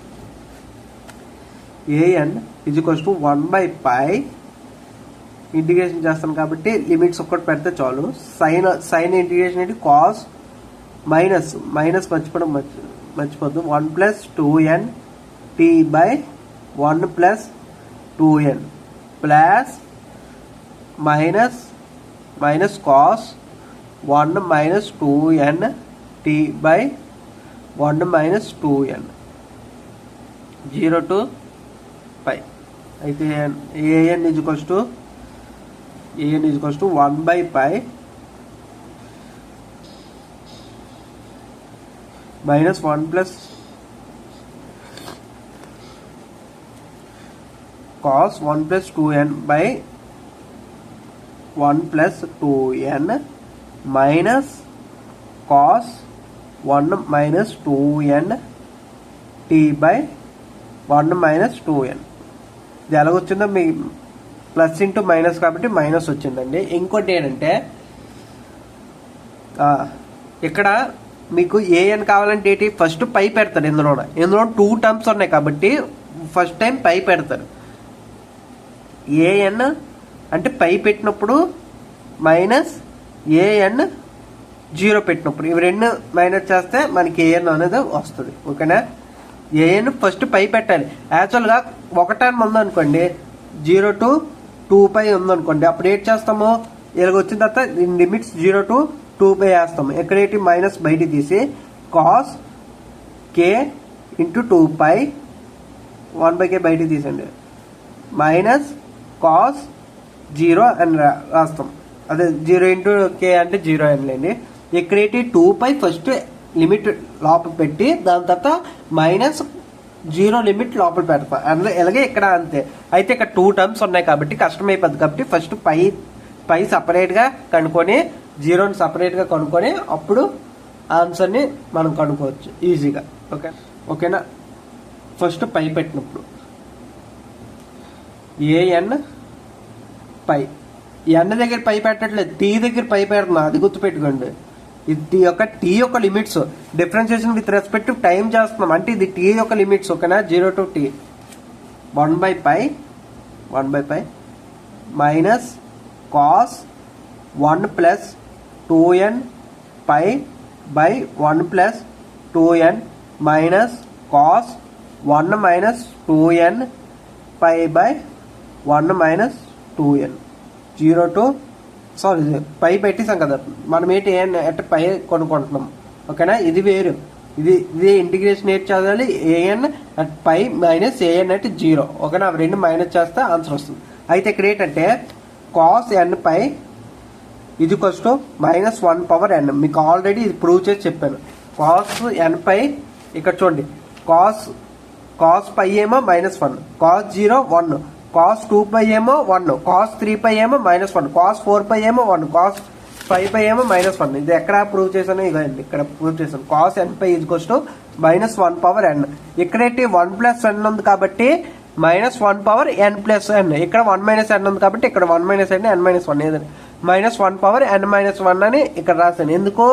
an is equals to 1 by π integration చేస్తాను కాబట్టి లిమిట్స్ ఒక్కటి పెడితే చాలు. సైన్ ఇంటిగ్రేషన్ ఏంటి cos మైనస్ మర్చిపోద్దు 1 + 2nt by 1 + 2n plus minus cos 1 - 2nt by 1 - 2n 0 to π. అయితే an is equals to 1 by π minus 1 plus cos 1 plus 2n by 1 plus 2n minus cos 1 minus 2n t by 1 minus 2n. ఇది ఎలాగొచ్చిందో మీ plus into minus కాబట్టి minus వచ్చిందండి. ఇంకోటి ఏంటంటే ఇక్కడ మీకు AN కావాలంటే ఏంటి, ఫస్ట్ పై పెడతారు. ఇందులో 2 టర్మ్స్ ఉన్నాయి కాబట్టి ఫస్ట్ టైం పై పెడతారు. ఏఎన్ అంటే పై పెట్టినప్పుడు మైనస్ ఏఎన్ 0 పెట్టినప్పుడు ఇవి రెండు మైనస్ చేస్తే మనకి ఏఎన్ అనేది వస్తుంది. ఓకేనా? ఏఎన్ ఫస్ట్ పై పెట్టాలి. యాక్చువల్గా ఒక టర్మ్ ఉందనుకోండి 0 to 2π ఉందనుకోండి, అప్పుడు ఏం చేస్తాము ఇలాగ వచ్చిన తర్వాత లిమిట్స్ 0 to 2π వేస్తాం. ఎక్కడేంటి మైనస్ బయటికి తీసి కాస్ కే ఇంటూ 2π 1/k బయటికి తీసండి మైనస్ కాస్ 0 అని రాస్తాం. అదే 0 ఇంటూ కే అంటే 0 అనిలేండి. ఎక్కడేంటి 2π ఫస్ట్ లిమిట్ లోపల పెట్టి దాని తర్వాత మైనస్ 0 లిమిట్ లోపల పెడతాం. అందులో ఎలాగే ఇక్కడ అంతే. అయితే ఇక్కడ 2 టర్మ్స్ ఉన్నాయి కాబట్టి కష్టమైపోద్ది కాబట్టి ఫస్ట్ పై సపరేట్గా కనుక్కొని 0ని సపరేట్గా కనుక్కొని అప్పుడు ఆన్సర్ని మనం కనుక్కోవచ్చు ఈజీగా. ఓకేనా. ఫస్ట్ పై పెట్టినప్పుడు ఏఎన్ పై ఎన్ దగ్గర పై పెట్టట్లేదు, టీ దగ్గర పై పెడుతున్నా, అది గుర్తుపెట్టుకోండి. ఇది టీ యొక్క limits differentiation with respect to time చేస్తున్నాం అంటే ఇది టీ యొక్క లిమిట్స్. ఓకేనా. 0 to t 1/π minus cos 1 plus 2n pi by 1 plus 2n minus cos 1 minus 2n pi by 1 minus 2n 0 to pi పెట్టేసాం కదా మనం ఏంటి అంటే పై కొనుక్కుంటున్నాం. ఓకేనా. ఇది వేరు, ఇది ఇంటిగ్రేషన్ ఏంటి చదవాలి a n at pi minus a n at 0. ఓకేనా. అవి రెండు మైనస్ చేస్తే ఆన్సర్ వస్తుంది. అయితే ఇక్కడ ఏంటంటే కాస్ ఎన్ పై ఇది కొస్టు -1/n. మీకు ఆల్రెడీ ఇది ప్రూవ్ చేసి చెప్పాను. కాస్ ఎన్ పై ఇక్కడ చూడండి కాస్ పై ఏమో -1, కాస్ 0 1, కాస్ 2π ఏమో 1, కాస్ 3π ఏమో -1, కాస్ 4π ఏమో 1, కాస్ 5π ఏమో -1. ఇది ఎక్కడ ప్రూవ్ చేశాను ఇదండి, ఇక్కడ ప్రూవ్ చేశాను. కాస్ ఎన్ పై ఇది కొస్టు -1/n. ఇక్కడేంటి 1+n ఉంది కాబట్టి -1/n+n. ఇక్కడ 1 - n ఉంది కాబట్టి ఇక్కడ 1 - n n-1 ఏదండి -1/n-1 అని ఇక్కడ రాశాను. ఎందుకు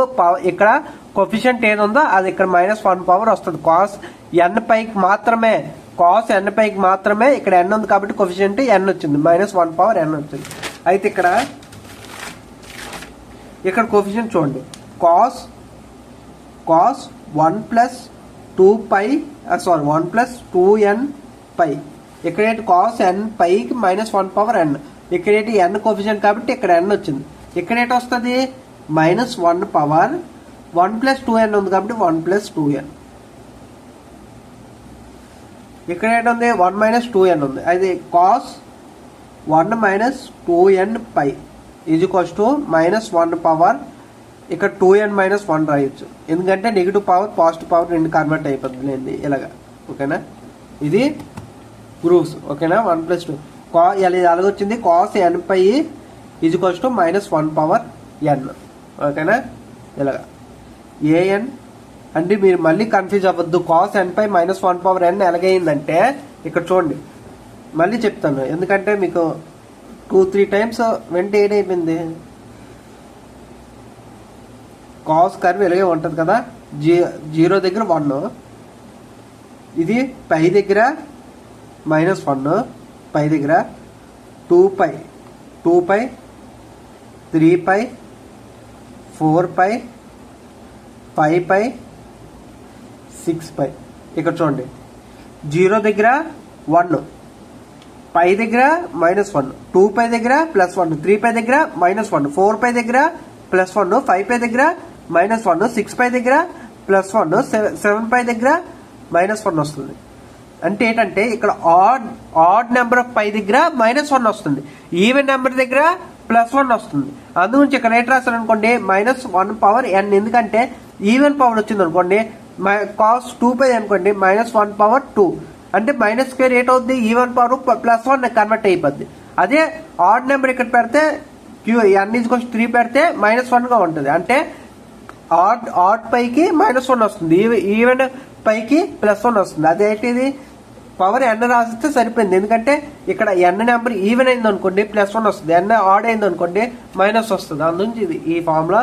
ఇక్కడ కొఫిషియంట్ ఏది ఉందో అది ఇక్కడ -1 వస్తుంది. కాస్ ఎన్ పైకి మాత్రమే, కాస్ ఎన్ పైకి మాత్రమే ఇక్కడ n ఉంది కాబట్టి కొఫిషియంట్ n వచ్చింది, -1/n వచ్చింది. అయితే ఇక్కడ కొఫిషియంట్ చూడండి కాస్ 1 + 2n పై. ఇక్కడేంటి కాస్ n పైకి -1/n. ఇక్కడేంటి n కోఫిషియంట్ కాబట్టి ఇక్కడ n వచ్చింది. ఇక్కడేంటి వస్తుంది -1/1 + 2n ఉంది కాబట్టి 1 + 2n. ఇక్కడ ఏంటుంది 1 - 2n ఉంది. అది కాస్ 1 - 2n పై ఈజ్ఈక్వల్స్ టు -1/, ఇక్కడ 2n - 1 రాయొచ్చు ఎందుకంటే నెగిటివ్ పవర్ పాజిటివ్ పవర్ రెండు కన్వర్ట్ అయిపోతుంది ఇలాగా. ఓకేనా. ఇది ప్రూఫ్స్. ఓకేనా. 1 + 2 అలాగొచ్చింది cos n pi ఈజ్ఈక్వల్స్ to -1/n. ఓకేనా. ఇలాగా ఏఎన్ అంటే మీరు మళ్ళీ కన్ఫ్యూజ్ అవ్వద్దు. కాస్ ఎన్ పై -1/n ఎలాగైందంటే ఇక్కడ చూడండి మళ్ళీ చెప్తాను ఎందుకంటే మీకు 2-3 టైమ్స్ వెంట ఏడైపోయింది. కాస్ కర్వ్ ఇలాగే ఉంటుంది కదా, 0 దగ్గర 1, ఇది పై దగ్గర -1, పై దగ్గర 2π 3π 4π 5π 6π. ఇక్కడ చూడండి 0 దగ్గర 1, పై దగ్గర -1, 2π దగ్గర +1, 3π దగ్గర -1, 4π దగ్గర +1, 5π దగ్గర -1, 6π దగ్గర +1, 7π దగ్గర -1 వస్తుంది. అంటే ఏంటంటే ఇక్కడ ఆడ్ నెంబర్ ఆఫ్ పై దగ్గర -1 వస్తుంది, ఈవెన్ నెంబర్ దగ్గర +1 వస్తుంది. అందుగురించి ఇక్కడ రేట్ రాస్తాను అనుకోండి -1/n. ఎందుకంటే ఈవెన్ పవర్ వచ్చింది అనుకోండి కాస్ 2π అనుకోండి -1/2 అంటే -2 రేట్ అవుద్ది, ఈవెన్ పవర్ +1 కన్వర్ట్ అయిపోద్ది. అదే ఆడ్ నెంబర్ ఇక్కడ పెడితే n=3 పెడితే -1గా ఉంటుంది. అంటే ఆడ్ పైకి -1 వస్తుంది, ఈవెన్ పైకి +1 వస్తుంది. అదేంటిది పవర్ n రాసిస్తే సరిపోయింది. ఎందుకంటే ఇక్కడ n నెంబర్ ఈవెన్ అయింది అనుకోండి +1 వస్తుంది, n ఆడ్ అయింది అనుకోండి మైనస్ వస్తుంది. అందునుంచి ఇది ఈ ఫార్ములా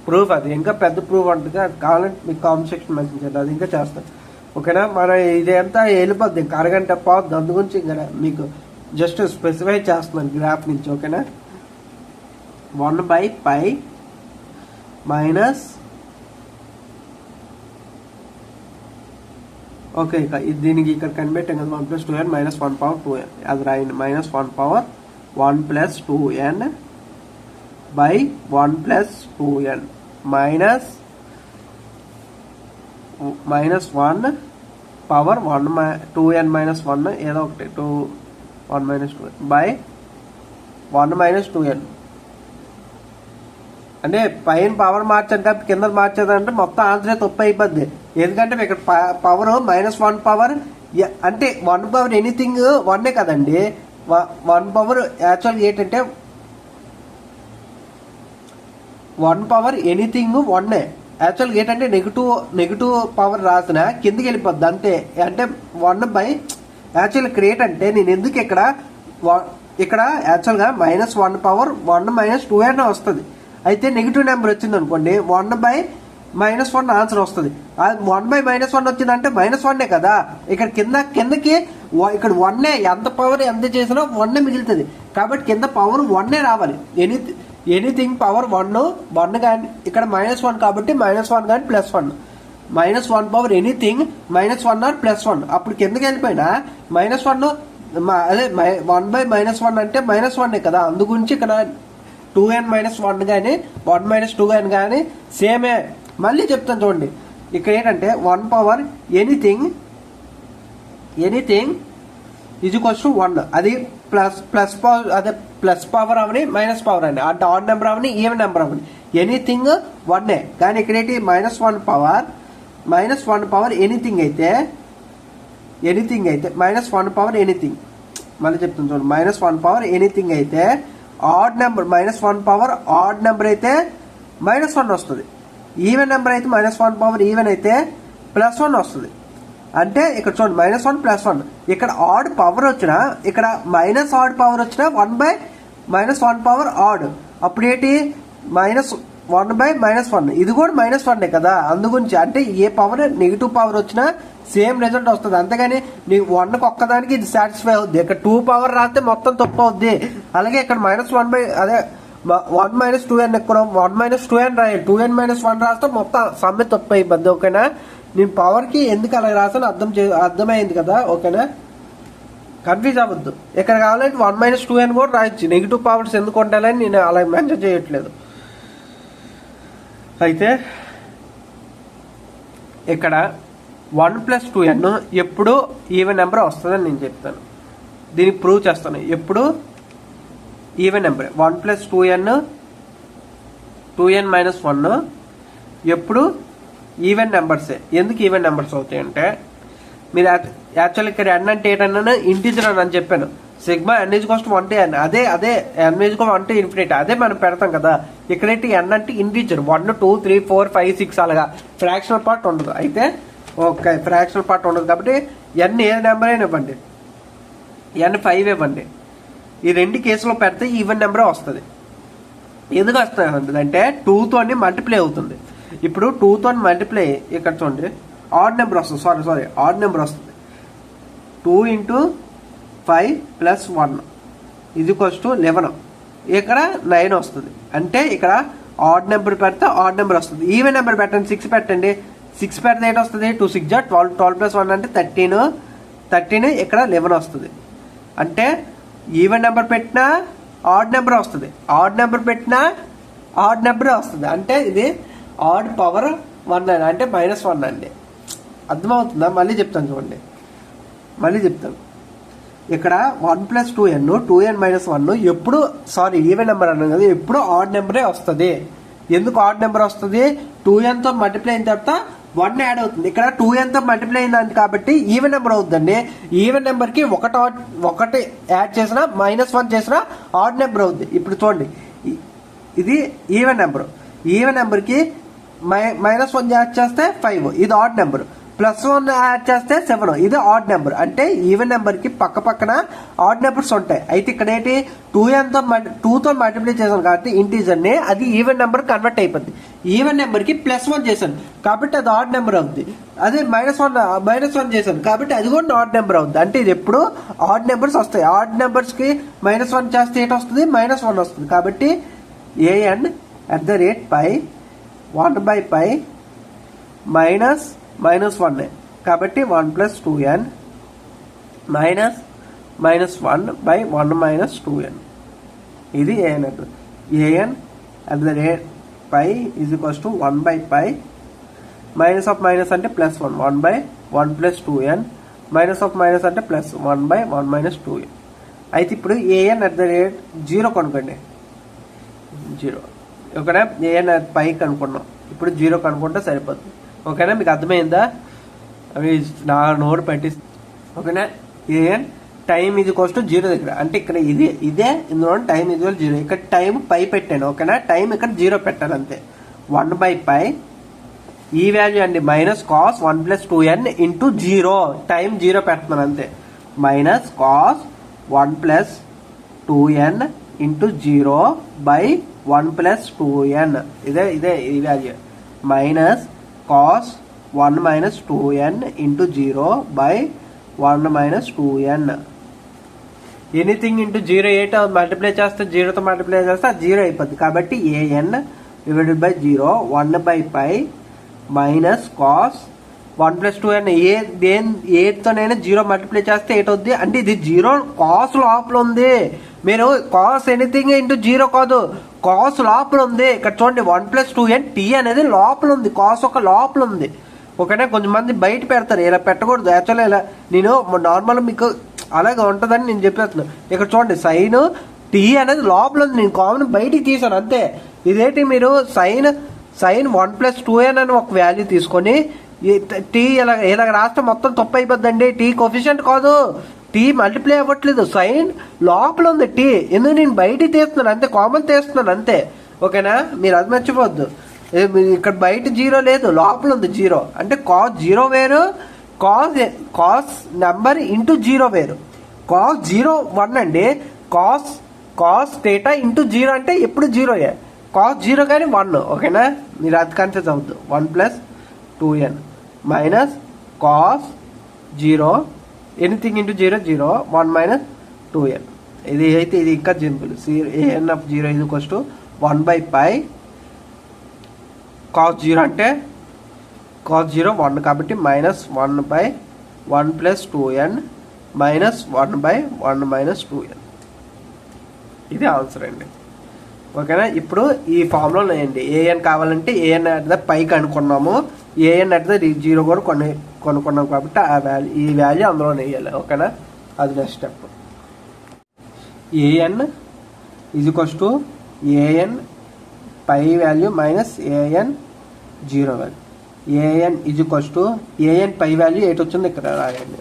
ప్రూఫ్. అది ఇంకా పెద్ద ప్రూఫ్ ఉంటుంది, కావాలంటే మీకు కామెంట్ సెక్షన్ మెన్షన్ చేయండి, అది ఇంకా చేస్తాను. ఓకేనా. మన ఇదంతా వెళ్ళిపోద్ది ఇంకా అరగంట పోద్ది. అందుగురించి ఇంకా మీకు జస్ట్ స్పెసిఫై చేస్తున్నాను గ్రాఫ్ నుంచి. ఓకేనా. 1/π మైనస్ ఓకే దీనికి ఇక్కడ కనిపెట్టాం కదా 1 + 2n -1/2n. అది రాయండి -1/1 + 2n by 1 plus 2n minus 1 power 2n minus 1 ఏదో ఒకటి 1 మైనస్ 2 బై 1 మైనస్ 2n. అంటే పైన పవర్ మార్చాను కాబట్టి కింద మార్చేదంటే మొత్తం ఆన్సరే తప్పు అయిపోద్ది. ఎందుకంటే ఇక్కడ పవర్ -1 పవర్ అంటే 1 పవర్ ఎనీథింగ్ 1 కదండి. 1 పవర్ యాక్చువల్గా ఏంటంటే 1 పవర్ ఎనీథింగ్ 1 యాక్చువల్గా ఏంటంటే నెగిటివ్ పవర్ రాసిన కిందకి వెళ్ళిపోద్ది అంతే. అంటే 1 బై యాక్చువల్ క్రియేట్ అంటే నేను ఎందుకు ఇక్కడ యాక్చువల్గా -1 పవర్ 1 మైనస్ 2n వస్తుంది. అయితే నెగిటివ్ నెంబర్ వచ్చింది అనుకోండి 1 బై -1 ఆన్సర్ వస్తుంది. 1 బై -1 వచ్చిందంటే -1 కదా. ఇక్కడ కిందకి ఇక్కడ 1 ఎంత పవర్ ఎంత చేసినా 1 మిగులుతుంది. కాబట్టి కింద పవర్ 1 రావాలి. ఎనీథింగ్ పవర్ 1 కానీ ఇక్కడ -1 కాబట్టి -1 కానీ +1 -1 పవర్ ఎనీథింగ్ -1 ఆర్ +1 అప్పుడు కిందకి వెళ్ళిపోయినా -1 అదే 1 బై -1 అంటే -1 కదా. అందుగురించి ఇక్కడ 2n మైనస్ 1 కానీ 1 మైనస్ 2n కానీ సేమే. మళ్ళీ చెప్తాను చూడండి. ఇక్కడ ఏంటంటే 1 power anything is equals to 1 అది ప్లస్ పవర్ అదే ప్లస్ పవర్ అవని మైనస్ పవర్ అని అంటే ఆడ్ నెంబర్ అవని ఈవెన్ నెంబర్ అవని ఎనీథింగ్ 1 కానీ ఇక్కడ ఏంటి -1 పవర్ ఎనీథింగ్ అయితే -1 పవర్ ఎనీథింగ్ మళ్ళీ చెప్తాను చూడండి. -1 పవర్ ఎనీథింగ్ అయితే odd number -1 power odd number అయితే -1 వస్తుంది. ఈవెన్ నెంబర్ అయితే -1 పవర్ ఈవెన్ అయితే +1 వస్తుంది. అంటే ఇక్కడ చూడండి -1 +1 ఇక్కడ ఆడ్ పవర్ వచ్చినా ఇక్కడ ఆడ్ పవర్ వచ్చినా 1 బై -1 పవర్ ఆడ్ అప్పుడు ఏంటి -1 బై -1 ఇది కూడా -1 కదా. అందుగురించి అంటే ఏ పవర్ నెగిటివ్ పవర్ వచ్చినా సేమ్ రిజల్ట్ వస్తుంది. అంతేగాని నీకు 1కి ఒక్కదానికి ఇది సాటిస్ఫై అవుద్ది. ఇక్కడ 2 పవర్ రాస్తే మొత్తం తప్పు అవుద్ది. అలాగే ఇక్కడ -1 బై అదే 1 మైనస్ 2n ఇక్కడ 1 మైనస్ 2n రాయాలి. 2n మైనస్ 1 రాస్తే మొత్తం సమ్మె తప్పు అయిపోద్ది. ఓకేనా. నేను పవర్కి ఎందుకు అలా రాసాను అర్థమైంది కదా. ఓకేనా. కన్ఫ్యూజ్ అవ్వద్దు. ఇక్కడ కావాలంటే 1 మైనస్ 2n కూడా రాయొచ్చు. నెగిటివ్ పవర్స్ ఎందుకు ఉండాలని నేను అలా మెన్షన్ చేయట్లేదు. అయితే ఇక్కడ 1 ప్లస్ 2n ఎప్పుడు ఈవెన్ నెంబర్ వస్తుందని నేను చెప్తాను. దీనికి ప్రూవ్ చేస్తాను. ఎప్పుడు even number 1 plus 2n minus 1 ఎప్పుడు ఈవెన్ నెంబర్సే. ఎందుకు ఈవెన్ నెంబర్స్ అవుతాయి అంటే మీరు యాక్చువల్ ఇక్కడ n అంటే ఏంటన్నా ఇంటీజర్ అని చెప్పాను. Sigma n is equals to 1 to n అదే n is equal 1 to infinity అదే మనం పెడతాం కదా. ఇక్కడైతే n అంటే ఇంటీజర్ 1 2 3 4 5 6 అలాగా ఫ్రాక్షనల్ పార్ట్ ఉండదు. అయితే ఓకే ఫ్రాక్షనల్ పార్ట్ ఉండదు కాబట్టి n ఏ నెంబర్ అయినా ఇవ్వండి, n 5 ఇవ్వండి. ఈ రెండు కేసులో పెడితే ఈవెన్ నెంబరే వస్తుంది. ఎందుకు వస్తుంది అంటే 2తో మల్టిప్లై అవుతుంది. ఇప్పుడు 2తో మల్టిప్లై ఇక్కడ చూడండి ఆడ్ నెంబర్ వస్తుంది. సారీ ఆడ్ నెంబర్ వస్తుంది. 2 × 5 + 1 ఇది ఈక్వల్స్ టు 11. ఇక్కడ 9 వస్తుంది. అంటే ఇక్కడ ఆడ్ నెంబర్ పెడితే ఆడ్ నెంబర్ వస్తుంది. ఈవెన్ నెంబర్ పెట్టండి 6 పెట్టండి. 6 పెడితే ఏంటి వస్తుంది 2 6 = 12 12 + 1 అంటే 13 ఇక్కడ 11 వస్తుంది. అంటే ఈవెన్ నెంబర్ పెట్టినా ఆడ్ నెంబర్ వస్తుంది, ఆడ్ నెంబర్ పెట్టినా ఆడ్ నెంబర్ వస్తుంది. అంటే ఇది ఆడ్ పవర్ 1 అంటే -1 అండి. అర్థమవుతుందా? మళ్ళీ చెప్తాను చూడండి. మళ్ళీ చెప్తాను. ఇక్కడ 1 + 2n మైనస్ 1 ఎప్పుడు ఈవెన్ నెంబర్ అన్నాం కదా, ఎప్పుడు ఆడ్ నెంబరే వస్తుంది. ఎందుకు ఆడ్ నెంబర్ వస్తుంది? 2nతో మల్టిప్లై అయిన తర్వాత 1 యాడ్ అవుతుంది. ఇక్కడ 2nతో మల్టిప్లై అయింది కాబట్టి ఈవెన్ నెంబర్ అవుతుందండి. ఈవెన్ నెంబర్కి ఒకటి యాడ్ చేసినా -1 చేసినా ఆడ్ నెంబర్ అవుతుంది. ఇప్పుడు చూడండి ఇది ఈవెన్ నెంబర్. ఈవెన్ నెంబర్కి -1 యాడ్ చేస్తే 5 ఇది ఆడ్ నెంబర్. +1 యాడ్ చేస్తే 7 ఇది ఆడ్ నెంబర్. అంటే ఈవెన్ నెంబర్కి పక్కన ఆడ్ నెంబర్స్ ఉంటాయి. అయితే ఇక్కడ ఏంటి 2తో మల్టిప్లై చేశాను కాబట్టి ఇంటీజర్ని అది ఈవెన్ నెంబర్ కన్వర్ట్ అయిపోద్ది. ఈవెన్ నెంబర్కి +1 చేశాను కాబట్టి అది ఆడ్ నెంబర్ అవుతుంది. అదే -1 చేశాను కాబట్టి అది కూడా ఆడ్ నెంబర్ అవుతుంది. అంటే ఇది ఎప్పుడు ఆడ్ నెంబర్స్ వస్తాయి. ఆడ్ నెంబర్స్కి -1 చేస్తే ఏంటి వస్తుంది? -1 వస్తుంది. కాబట్టి an @ π1/π -1 కాబట్టి 1 + 2n -1/1 - 2n ఇది an at the rate pi is equals to 1/π minus of minus అంటే +1 1/1 + 2n మైనస్ ఆఫ్ మైనస్ అంటే +1/1 - 2n. అయితే ఇప్పుడు an అట్ ద రేట్ 0 కనుక్కోండి. 0 ఓకేనా. an పై కనుక్కున్నాం, ఇప్పుడు 0 కనుక్కుంటే సరిపోతుంది. ఓకేనా, మీకు అర్థమైందా? అవి నా నోరు పెట్టి ఓకేనా. an time is equals to 0 దగ్గర అంటే ఇక్కడ ఇదే ఇందులో టైం ఈజ్ ఈక్వల్ 0. ఇక్కడ టైం పై పెట్టాను. ఓకేనా, టైం ఇక్కడ 0 పెట్టాలి అంతే. 1/π ఈ వాల్యూ అండి minus cos 1 + 2n into 0 time 0 పెడుతున్నాను అంతే. Minus cos 1 + 2n into 0/1 + 2n ఇదే ఈ value. Minus cos 1 - 2n into 0/1 - 2n. Anything into 0 8 multiply చేస్తే 0తో మల్టిప్లై చేస్తే అది 0 అయిపోద్ది. కాబట్టి an divided by 0 1/π minus cos 1 + 2n. ఏతోనైనా 0 మల్టిప్లై చేస్తే 8 అవుద్ది. అంటే ఇది 0 కాస్ లోపల ఉంది. మీరు కాస్ ఎనీథింగ్ ఇంటూ 0 కాదు, కాస్ లోపల ఉంది. ఇక్కడ చూడండి 1 + 2n t అనేది లోపల ఉంది, కాస్ ఒక లోపల ఉంది. ఓకేనా, కొంతమంది బయట పెడతారు, ఇలా పెట్టకూడదు. యాక్చువల్గా ఇలా నేను నార్మల్ మీకు అలాగే ఉంటుందని నేను చెప్పేస్తున్నాను. ఇక్కడ చూడండి సైన్ టీ అనేది లోపల ఉంది, నేను కామన్ బయటికి తీసాను అంతే. ఇదేంటి మీరు సైన్ 1 + 2n అని ఒక వాల్యూ తీసుకొని టీ ఇలా రాస్తే మొత్తం తప్పు అయిపోద్దండి. టీ కోఫిషియంట్ కాదు, టీ మల్టిప్లై అవ్వట్లేదు, సైన్ లోపల ఉంది టీ. ఎందుకు నేను బయటికి తీస్తున్నాను అంతే, కామన్ తీస్తున్నాను అంతే. ఓకేనా, మీరు అది మర్చిపోవద్దు. ఇక్కడ బయట 0 లేదు, లోపల ఉంది 0. అంటే కాస్ 0 వేరు, కాస్ నెంబర్ ఇంటూ 0 వేరు. కాస్ 0 1 అండి. కాస్ థీటా ఇంటూ 0 అంటే ఎప్పుడు 0 కాస్ 0 కానీ 1. ఓకేనా, మీరు అది కన్ఫ్యూజ్ అవుద్దు. 1 + 2n minus cos 0 anything into 0 0 1 - 2n. ఇది అయితే ఇది ఇంకా simple. an of 0 is equals to 1/π cos 0 అంటే కాస్ 0 1 కాబట్టి -1/1 + 2n -1/1 - 2n. ఇది ఆన్సర్ అండి. ఓకేనా, ఇప్పుడు ఈ ఫార్ములా వేయండి. an కావాలంటే an అట్ ద పైకి అనుకున్నాము, an అట్ ద 0 కూడా కొనుక్కున్నాం కాబట్టి ఆ వాల్యూ ఈ వాల్యూ అందులో వేయాలి. ఓకేనా, అది next step. an is equals to an pi value minus an 0 value. an is equals to an pi value 8 వచ్చింది, ఇక్కడ రాయండి.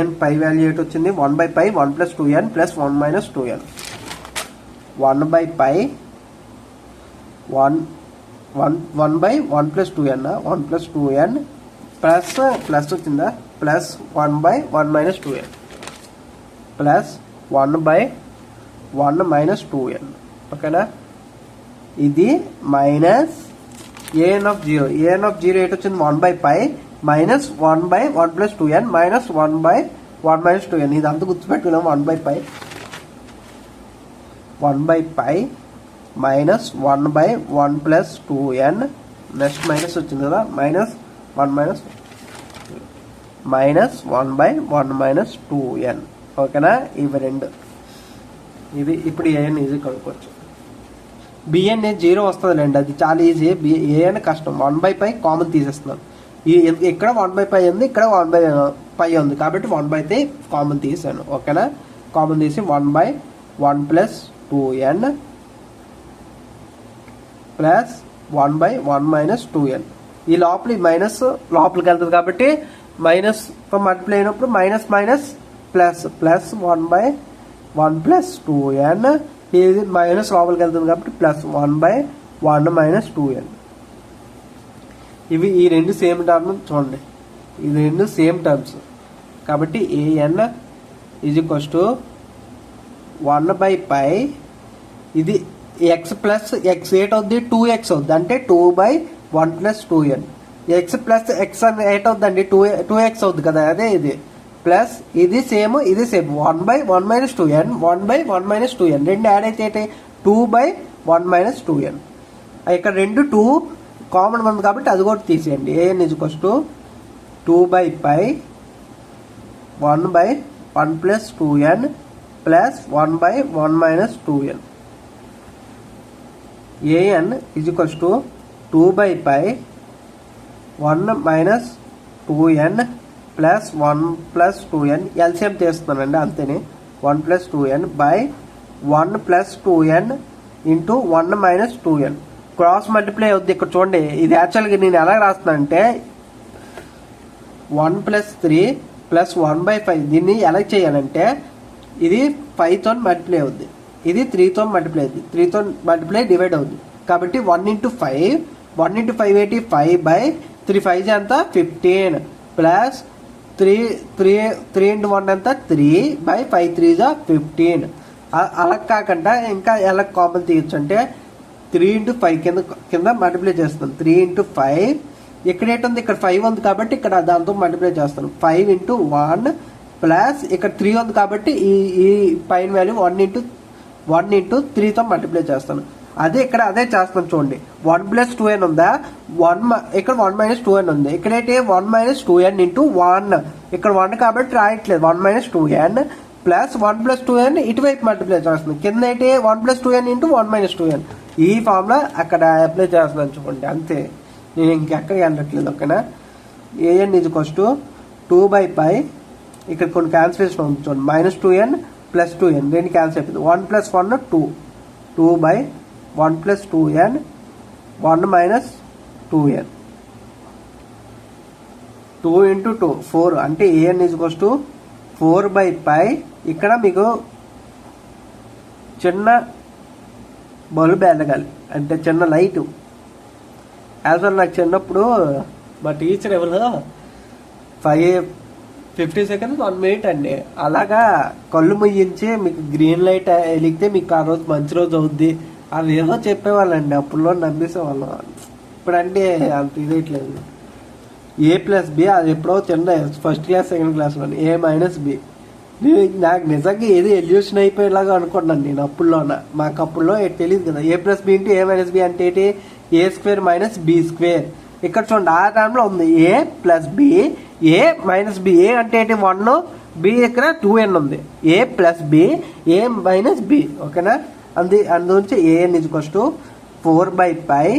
an పై వాల్యూ 8 వచ్చింది. 1/π 1 + 2n + 1 - 2n. 1/π 1/1 + 2n 1 + 2n plus వచ్చిందా ప్లస్ 1/1 - 2n ప్లస్ 1/1 - 2n. ఓకేనా, ఇది minus an of 0 8 వచ్చింది. 1/π minus 1/1 + 2n minus 1/1 - 2n. ఇది అంతా గుర్తుపెట్టుకున్నాం. 1/π మైనస్ 1/1 + 2n నెక్స్ట్ మైనస్ వచ్చింది కదా, -1 -1/1 - 2n. ఓకేనా, ఇవి రెండు. ఇది ఇప్పుడు an ఈజీ కనుక్కోవచ్చు. bn 0 వస్తుందిలేండి, అది చాలా ఈజీ. an కష్టం. 1/π కామన్ తీసేస్తున్నాను. ఇక్కడ 1/π ఉంది, ఇక్కడ 1/π ఉంది కాబట్టి 1/π కామన్ తీసాను. ఓకేనా, కామన్ తీసి 1/1 + 2n ప్లస్ 1/1 - 2n. ఈ లోపల మైనస్ లోపలికి వెళ్తుంది కాబట్టి మైనస్తో మల్టిప్లై అయినప్పుడు మైనస్ ప్లస్ 1/1 + 2n. ఇది మైనస్ లోపలికి వెళ్తుంది కాబట్టి ప్లస్ 1/1 - 2n. ఇవి ఈ రెండు సేమ్ టర్మ్ చూడండి, ఇది రెండు సేమ్ టర్మ్స్ కాబట్టి an ఈజ్ ఈక్వల్స్ టు 1/π ఇది x ప్లస్ x 8 అవుద్ది, 2x అవుద్ది అంటే 2/1 + 2n. x ప్లస్ x అని 8 అవుద్దండి, 2x అవుద్ది కదా, అదే ఇది ప్లస్ ఇది సేమ్ 1/1 - 2n 1/1 - 2n రెండు యాడ్ అయితే 2/1 - 2n. ఇక్కడ రెండు 2 కామన్ ఉంది కాబట్టి అది కూడా తీసేయండి. an is equals to 2/π 1/1 + 2n plus 1/1 - 2n. an is equals to 2 by pi 1 minus 2n plus 1 plus 2n LCM తీస్తున్నానండి అంతేనే 1 plus 2n by 1 plus 2n into 1 minus 2n cross multiply అవుద్ది. ఇక్కడ చూడండి ఇది యాక్చువల్గా నేను ఎలా రాస్తున్నానంటే 1 plus 3 plus 1 by 5 దీన్ని ఎలా చేయాలంటే ఇది 5తో మల్టిప్లై అవుద్ది, ఇది 3తో మల్టిప్లై అవుద్ది, 3తో మల్టిప్లై డివైడ్ అవుద్ది. కాబట్టి 1 into 5 1 into 5 ఏంటి 5 by 3 5 ఎంత 15 ప్లస్ 3 into 1 ఎంత 3 by 5 3 15. అలా కాకుండా ఇంకా ఎలా కామన్ తీయచ్చు అంటే 3 into 5 కింద మల్టిప్లై చేస్తాను. 3 into 5 ఇక్కడ ఏంటుంది ఇక్కడ 5 ఉంది కాబట్టి ఇక్కడ దాంతో మల్టిప్లై చేస్తాను. 5 into 1 ప్లస్ ఇక్కడ 3 ఉంది కాబట్టి ఈ పైన వాల్యూ 1 into 3తో మల్టిప్లై చేస్తాను. అదే ఇక్కడ అదే చేస్తాను చూడండి. 1 plus 2n ఉందా, ఇక్కడ 1 minus 2n ఉంది. ఇక్కడ ఏంటి 1 minus 2n into 1 ఇక్కడ 1 కాబట్టి రాయట్లేదు. 1 minus 2n plus 1 plus 2n ఇటువైపు మల్టిప్లై చేస్తుంది. కింద ఏంటి 1 plus 2n into 1 minus 2n ఈ ఫార్ములా అక్కడ అప్లై చేస్తున్నాను చూడండి అంతే. నేను ఇంకెక్కడికి అనట్లేదు. ఓకేనా. an is equals to 2 by pi ఇక్కడ కొన్ని క్యాన్సిలేషన్ ఉంది చూడండి. మైనస్ 2n ప్లస్ 2n రెండు క్యాన్సిల్ అయిపోయింది. 1 plus 1 2 by 1 plus 2n 1 minus 2n 2 into 2 4 అంటే an is equals to 4 by pi. ఇక్కడ మీకు చిన్న బల్బ్ వెలగాలి అంటే చిన్న లైట్. యాజ్ వెల్ నాకు చిన్నప్పుడు మా టీచర్ ఎవరు 50 seconds 1 minute అండి అలాగా కళ్ళు ముయ్యించి మీకు గ్రీన్ లైట్ వెలిగితే మీకు ఆ రోజు మంచి రోజు అవుద్ది అవి ఏదో చెప్పేవాళ్ళండి. అప్పుడులో నమ్మేసేవాళ్ళం. ఇప్పుడంటే అంత ఇదేయట్లేదు. a plus b అది ఎప్పుడో చిన్న ఫస్ట్ క్లాస్ సెకండ్ క్లాస్లో a minus b నాకు నిజంగా ఏది ఎల్యూషన్ అయిపోయేలాగా అనుకున్నాను నేను అప్పుడులోన. మాకు అప్పుడులో తెలియదు కదా. a plus b into a minus b అంటే ఏంటి a square minus b square. ఇక్కడ చూడండి ఆ టైంలో ఉంది a plus b a minus b. a అంటే ఏంటి 1 b ఇక్కడ 2n ఉంది. a plus b a minus b. ఓకేనా. అందుంచి an is equals to 4 by pi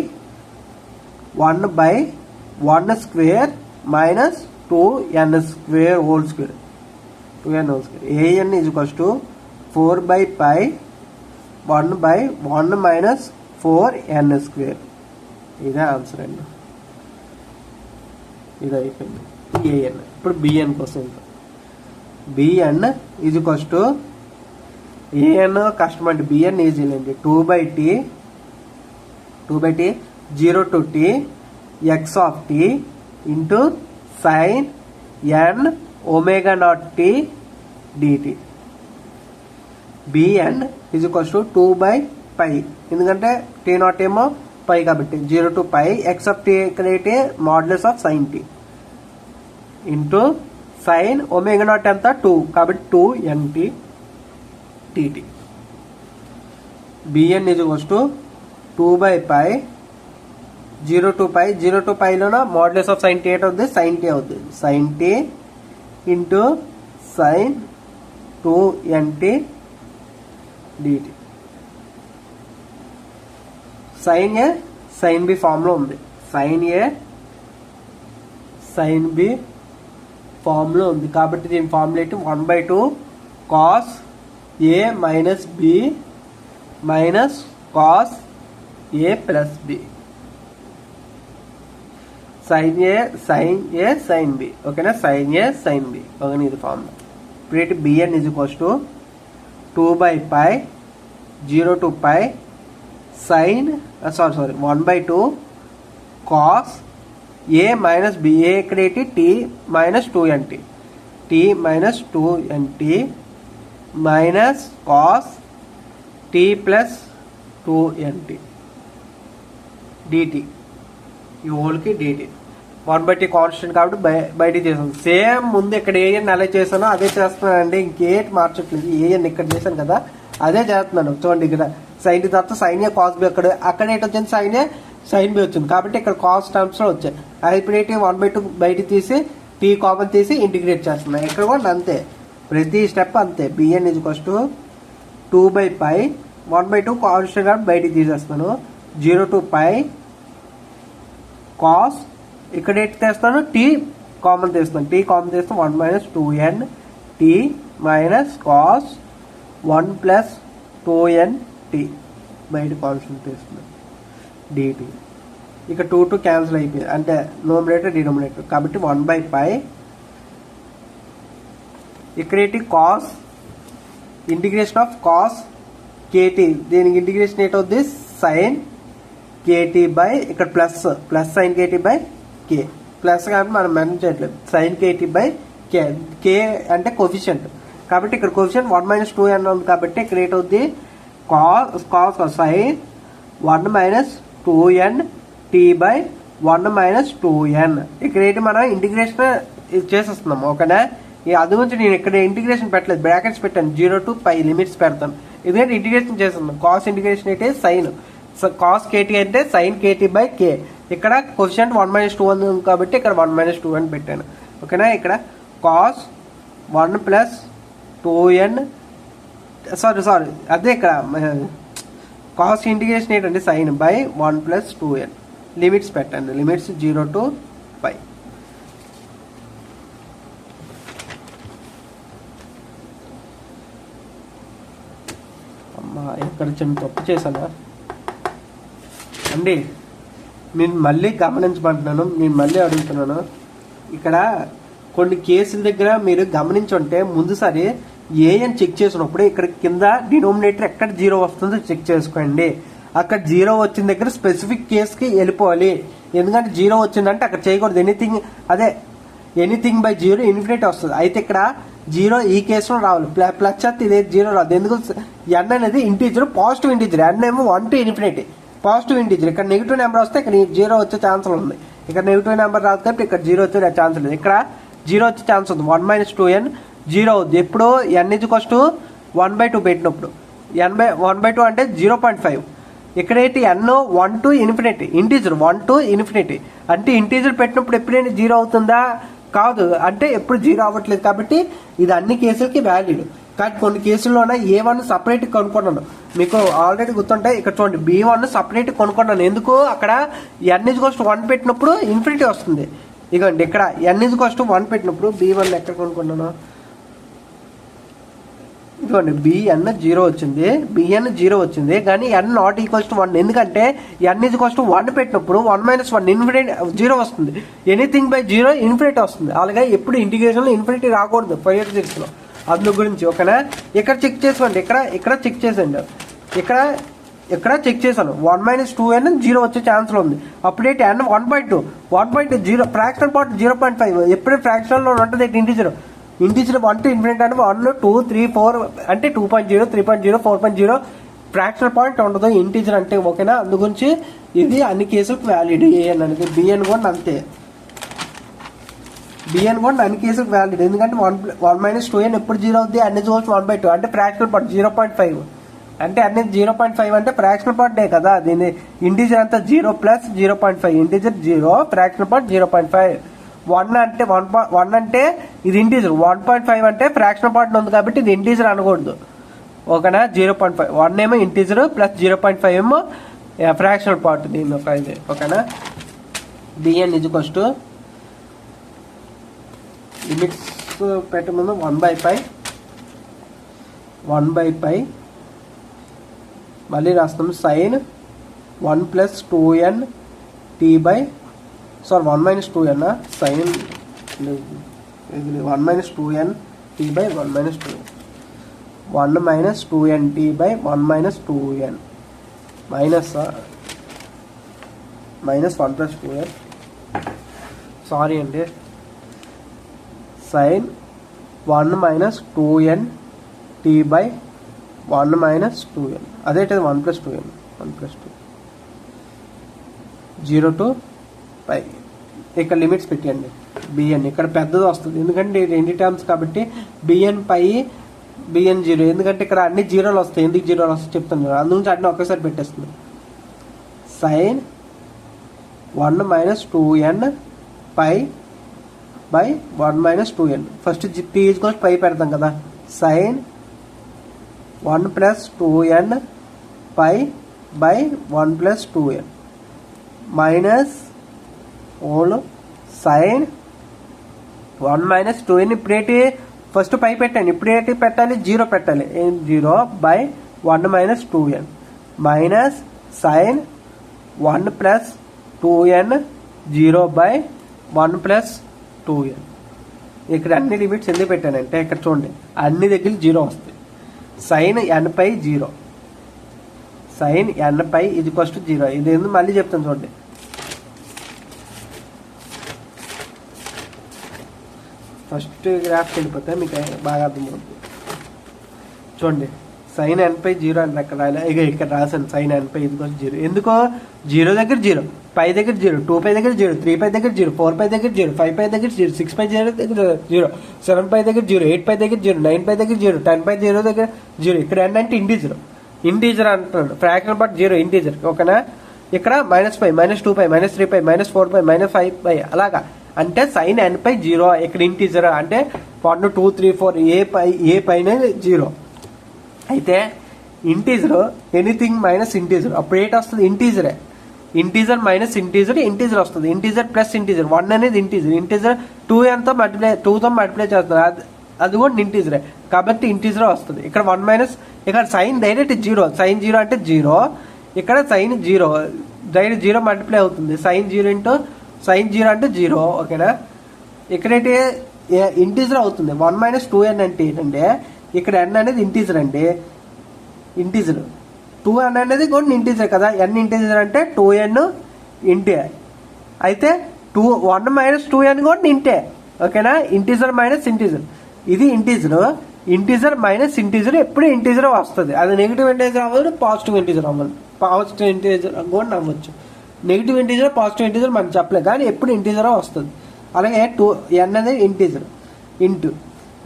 1 by 1 square minus 2n square whole square 2n whole square. an is equals to 4 by pi 1 by 1 minus 4n square. ఇదే answer అండి. ఇది అయిపోయింది an. ఇప్పుడు bn కోసం bn is equals to an కష్టం అంటే bn easy అండి. 2 by t 0 to t x of t into sin n omega naught t dt. bn is equals to 2 by pi ఎందుకంటే t naught ఏమో పై కాబట్టి 0 to pi x of t ఇక్కడ ఏంటి modulus of sin t into sin omega naught ఎంత 2 కాబట్టి 2 nt dt. bn is equals to 2 by pi 0 to pi లోన modulus of sin t అవుతుంది sin t అవుతుంది sin t into sin 2 nt dt. sin a sin b form లో ఉంది. sin a sin b form లో ఉంది కాబట్టి దీని formula 1/2 cos a minus b minus cos a plus b. sin a sin b. ఓకేనా. sin a sin b ఓకేనా. ఇది formula. ఇప్పుడు bn is equals to 2 by pi 0 to pi sin 1/2 cos a minus b. a ఇక్కడ ఏంటి t minus 2nt t minus 2nt minus cos t plus 2nt dt. ఈ హోల్కి dt 1/t constant కాబట్టి బయట చేసాను. Same ముందు ఇక్కడ AN ఎలా చేశానో అదే చేస్తున్నానండి. ఇంకేటి మార్చట్లేదు. ఏఎన్ ఇక్కడ చేశాను కదా అదే చేస్తున్నాను. చూడండి ఇక్కడ sin t తర్వాత sin a cos b అక్కడ ఏంటి వచ్చింది sin a sin b వచ్చింది కాబట్టి ఇక్కడ కాస్ టర్మ్స్ లో వచ్చాయి. అది ఇప్పుడు ఏంటి 1/2 బయట తీసి t కామన్ తీసి ఇంటిగ్రేట్ చేస్తున్నాయి. ఇక్కడ కూడా అంతే ప్రతి స్టెప్ అంతే. bn is equals to 2 by pi 1/2 constant కాబట్టి బయటికి తీసేస్తున్నాను 0 to పై కాస్, ఇక్కడ ఏంటి తెస్తాను, టీ కామన్ తీస్తాను, టీ కామన్ తీస్తాను 1 minus 2n t minus cos 1 plus 2n t బయట కాన్స్టెంట్ తీస్తున్నాను డిటి. ఇక 2 క్యాన్సిల్ అయిపోయింది, అంటే నోమినేటర్ డినోమినేటర్, కాబట్టి 1/π ఇక్కడ ఏంటి cos, integration of cos KT, దీనికి ఇంటిగ్రేషన్ ఏంటవుద్ది సైన్ కేటీ బై, ఇక్కడ plus sign KT by K, plus కాబట్టి మనం మెన్షన్ చేయట్లేదు, సైన్ కేటీ బై కే, కే అంటే కోఫిషియంట్ కాబట్టి ఇక్కడ కోఫిషియంట్ 1 మైనస్ 2n ఉంది కాబట్టి ఇక్కడ ఏంటవుద్ది cos sine 1 minus 2n t by 1 minus 2n. ఇక్కడ ఏంటి మనం ఇంటిగ్రేషన్ చేసేస్తున్నాం, ఓకేనా. అది గురించి నేను ఇక్కడ ఇంటిగ్రేషన్ పెట్టలేదు, బ్రాకెట్స్ పెట్టాను, 0 to π లిమిట్స్ పెడతాను, ఎందుకంటే ఇంటిగ్రేషన్ చేస్తున్నాం. కాస్ ఇంటిగ్రేషన్ అయితే సైన్ కాస్ కేటీ అంటే సైన్ కేటీ బై కే, ఇక్కడ కోషియంట్ 1 మైనస్ 2 ఉంది కాబట్టి ఇక్కడ 1 మైనస్ 2 అని పెట్టాను, ఓకేనా. ఇక్కడ కాస్ 1 ప్లస్ 2n సారీ అదే ఇక్కడ కాస్ ఇంటిగ్రేషన్ ఏంటంటే sine by 1 plus 2n limits పెట్టండి, లిమిట్స్ 0 to π. అమ్మా ఎక్కడ చిన్న తప్పు చేశానా అండి, నేను మళ్ళీ గమనించమంటున్నాను, నేను మళ్ళీ అడుగుతున్నాను. ఇక్కడ కొన్ని కేసుల దగ్గర మీరు గమనించుంటే ముందుసారి ఏ అని చెక్ చేసినప్పుడు ఇక్కడ కింద డినోమినేటర్ ఎక్కడ 0 వస్తుందో చెక్ చేసుకోండి. అక్కడ 0 వచ్చిన దగ్గర స్పెసిఫిక్ కేసుకి వెళ్ళిపోవాలి, ఎందుకంటే 0 వచ్చిందంటే అక్కడ చేయకూడదు, ఎనీథింగ్ బై 0 ఇన్ఫినిటీ వస్తుంది. అయితే ఇక్కడ 0 ఈ కేసులో రావాలి, ప్లస్ అయితే ఇదే 0 రాదు, ఎందుకు n అనేది ఇంటీజర్, పాజిటివ్ ఇంటీజర్, n ఏమో 1 to ఇన్ఫినిటీ పాజిటివ్ ఇంటీజర్. ఇక్కడ నెగిటివ్ నెంబర్ వస్తే ఇక్కడ 0 వచ్చే ఛాన్స్ ఉంది, ఇక్కడ నెగిటివ్ నెంబర్ రాదు కాబట్టి ఇక్కడ 0 వచ్చే ఛాన్స్ లేదు, ఇక్కడ 0 వచ్చే ఛాన్స్ ఉంది. 1 మైనస్ 2n 0 అవుద్ది ఎప్పుడు n ఈజ్ ఈక్వల్స్ టు 1/2 పెట్టినప్పుడు, 1/2 అంటే 0.5. ఇక్కడ ఏంటి n 1 to infinity, integer 1 to infinity అంటే ఇంటీజర్ పెట్టినప్పుడు ఎప్పుడైనా 0 అవుతుందా, కాదు, అంటే ఎప్పుడు 0 అవ్వట్లేదు, కాబట్టి ఇది అన్ని కేసులకి వ్యాలిడ్. కానీ కొన్ని కేసుల్లోనే A1 సపరేట్ కొనుక్కున్నాను, మీకు ఆల్రెడీ గుర్తుంటే ఇక్కడ చూడండి B1 సపరేట్ కొనుక్కున్నాను, ఎందుకు అక్కడ n ఈజ్ ఈక్వల్స్ టు 1 పెట్టినప్పుడు ఇన్ఫినిటీ వస్తుంది. ఇదిగోండి ఇక్కడ n ఈజ్ ఈక్వల్స్ టు 1 పెట్టినప్పుడు B1 ఎక్కడ కొనుక్కున్నాను, ఇదిగోండి bn 0 వచ్చింది, bn 0 వచ్చింది, కానీ n నాట్ ఈక్వల్స్ టు 1, ఎందుకంటే n ఈజ్ ఈక్వల్స్ టు 1 పెట్టినప్పుడు 1 మైనస్ 1 ఇన్ఫినిటీ 0 వస్తుంది, ఎనీథింగ్ బై 0 ఇన్ఫినిటీ వస్తుంది. అలాగే ఎప్పుడు ఇంటిగ్రేషన్లో ఇన్ఫినిటీ రాకూడదు ఫైర్ అందు గురించి, ఓకేనా. ఇక్కడ చెక్ చేసుకోండి, ఇక్కడ చెక్ చేసండి, ఇక్కడ చెక్ చేశాను 1 మైనస్ 2n 0 వచ్చే ఛాన్స్లో ఉంది. అప్పుడేంటి n 1/2 0 ఫ్రాక్షనల్ పార్ట్ 0.5, ఎప్పుడే ఫ్రాక్షనల్లో ఉంటుంది ఇంటీజర్ 1 to ఇన్ఫినిటీ అంటే 1 2 3 4 అంటే 2.0 3.0 4.0 ఫ్రాక్షనల్ పాయింట్ ఉండదు ఇంటీజర్ అంటే, ఓకేనా. అందు గురించి ఇది అన్ని కేసులకు వ్యాలిడ్, ఏఎన్ అనేది బిఎన్ కూడా అంతే, బిఎన్ కూడా అన్ని కేసులకు వ్యాలిడ్, ఎందుకంటే 1 మైనస్ 2n ఎప్పుడు 0 అవుద్ది, అన్ని చూసి 1/2 అంటే ఫ్రాక్షనల్ పార్ట్ 0.5 అంటే అన్ని 0.5 అంటే ఫ్రాక్షనల్ పార్ట్ డే కదా, దీని ఇంటీజర్ అంతా 0 ప్లస్ 0.5 ఇంటీజర్ 0 ఫ్రాక్షనల్ పార్ట్ 0.5. 1 అంటే 1 అంటే ఇది ఇంటీజర్, 1.5 అంటే ఫ్రాక్షనల్ పార్ట్ ఉంది కాబట్టి ఇది ఇంటీజర్ అనకూడదు, ఓకేనా. 0.5 1 ఏమో ఇంటీజర్ ప్లస్ 0.5 ఏమో ఫ్రాక్షనల్ పార్ట్ దీని ఒక ఇది, ఓకేనా. B n is equals to limits పెట్టే ముందు 1/π మళ్ళీ రాస్తాం sine 1 plus 2n t by 1 minus 2n sine 1 minus 2n t by 1 minus 2n 1 minus 2n t by 1 minus 2n minus 1 plus 2n sorry అండి, sine 1 minus 2n t by 1 minus 2n అదే 1 plus 2n 1 plus 2 0 to π. ఇక్కడ limits పెట్టండి, B N ఇక్కడ పెద్దది వస్తుంది ఎందుకంటే రెండు terms కాబట్టి బిఎన్ పై బిఎన్ 0, ఎందుకంటే ఇక్కడ అన్ని 0లు వస్తాయి, ఎందుకు 0లు వస్తాయి చెప్తాను, అందుగురించి అన్ని ఒకేసారి పెట్టేస్తుంది. Sine 1 minus 2n pi by 1 minus 2n first t is equals pi పెడతాం కదా, sine 1 plus 2n pi by 1 plus 2n minus whole sine 1 minus 2n. ఇప్పుడేంటి ఫస్ట్ పై పెట్టాను, ఇప్పుడేంటి పెట్టాలి, 0 పెట్టాలి. 0 by 1 minus 2n minus sine 1 plus 2n 0 by 1 plus 2n. ఇక్కడ అన్ని limits ఎందుకు పెట్టానంటే ఇక్కడ చూడండి అన్ని దగ్గర 0 వస్తాయి. సైన్ n పై 0, సైన్ n పై ఇది ఫస్ట్ 0. ఇది ఎందుకు మళ్ళీ చెప్తాను చూడండి. ఫస్ట్ గ్రాఫ్కి వెళ్ళిపోతే మీకు బాగా అర్థమవుతుంది. చూడండి సైన్ n పై 0 అని అక్కడ రాయాలి. ఇక ఇక్కడ రాశాను సైన్ n పై ఇది కొంచెం 0. ఎందుకో 0 దగ్గర 0, పై దగ్గర 0, 2 పై దగ్గర 0, 3 పై దగ్గర 0, 4 పై దగ్గర 0, 5 పై దగ్గర 0, 6 పై దగ్గర 0, 7 పై దగ్గర 0, 8 పై దగ్గర 0, 9 పై దగ్గర 0, 10 పై 0 దగ్గర 0. ఇక్కడ ఏంటంటే ఇంటీజర్ అంటున్నాడు, ఫ్రాక్షన్ బట్ 0 ఇంటీజర్. ఓకేనా. ఇక్కడ -5, -2 పై, -3 పై, -4 పై, -5 పై అలాగా. అంటే సైన్ n పై 0 ఇక్కడ ఇంటీజర్ అంటే 1 2 3 4 ఏ పైన 0. అయితే ఇంటీజర్ ఎనీథింగ్ మైనస్ ఇంటీజర్ అప్పుడు ఏంటి వస్తుంది, ఇంటీజరే. ఇంటీజర్ మైనస్ ఇంటీజర్ వస్తుంది. ఇంటీజర్ ప్లస్ ఇంటీజర్ 1 అనేది ఇంటీజర్ 2nతో మల్టిప్లై చేస్తుంది, అది కూడా ఇంటీజరే కాబట్టి ఇంటీజర్ వస్తుంది. ఇక్కడ 1 మైనస్ ఇక్కడ సైన్ డైరెక్ట్ 0, సైన్ 0 అంటే 0, ఇక్కడ సైన్ 0 డైరెక్ట్ 0 మల్టిప్లై అవుతుంది. సైన్ 0 ఇంటూ సైన్ 0 అంటే 0. ఓకేనా. ఇక్కడైతే ఇంటీజర్ అవుతుంది. 1 మైనస్ 2n అంటే ఏంటంటే ఇక్కడ n అనేది ఇంటీజర్ అండి, ఇంటీజర్. 2n అనేది కూడా ఇంటీజర్ కదా, n ఇంటీజర్ అంటే 2n ఇంటే. అయితే 1 మైనస్ 2n కూడా ఇంటే. ఓకేనా. ఇంటీజర్ మైనస్ ఇంటీజర్, ఇది ఇంటీజర్ మైనస్ ఇంటీజర్ ఎప్పుడు ఇంటీజర్ వస్తుంది. అది నెగిటివ్ ఇంటీజర్ అవ్వదు, పాజిటివ్ ఇంటీజర్ అవ్వాలి. పాజిటివ్ ఇంటీజర్ కూడా నవ్వచ్చు. నెగిటివ్ ఇంటీజర్ పాజిటివ్ ఇంటీజర్ మనం చెప్పలేదు, కానీ ఎప్పుడు ఇంటీజర్ వస్తుంది. అలాగే n అనేది ఇంటీజర్ ఇంటూ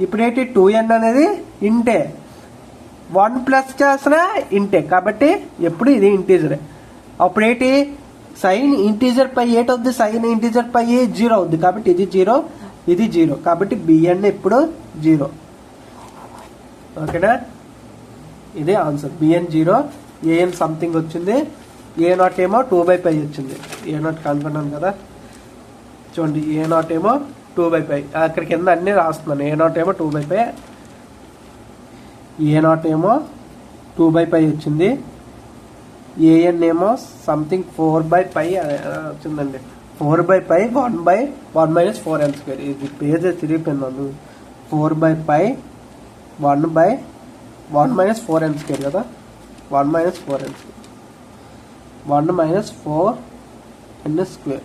ఇప్పుడేంటి 2n అనేది ఇంటే, 1 ప్లస్ చేసినా ఇంటే కాబట్టి ఎప్పుడు ఇది ఇంటీజరే. అప్పుడేంటి సైన్ ఇంటీజర్ పై అవుద్ది, సైన్ ఇంటీజర్ పై 0 అవుద్ది కాబట్టి ఇది 0 ఇది 0 కాబట్టి bn ఎప్పుడు 0. ఓకేనా. ఇదే ఆన్సర్ bn 0. an సంథింగ్ వచ్చింది, a0 ఏమో 2/π వచ్చింది. a0 కనుక్కున్నాను కదా చూడండి, a0 ఏమో 2/π. అక్కడ కింద అన్ని రాస్తున్నాను. a0 ఏమో 2/π, a0 ఏమో 2/π వచ్చింది. an ఏమో సంథింగ్ 4/π వచ్చిందండి. 4/π 1 మైనస్ 4n². ఇది పేజ్ తిరిగిపోయింది. 4/π 1 మైనస్ 4n² కదా, 1 minus 4n², 1 minus 4n².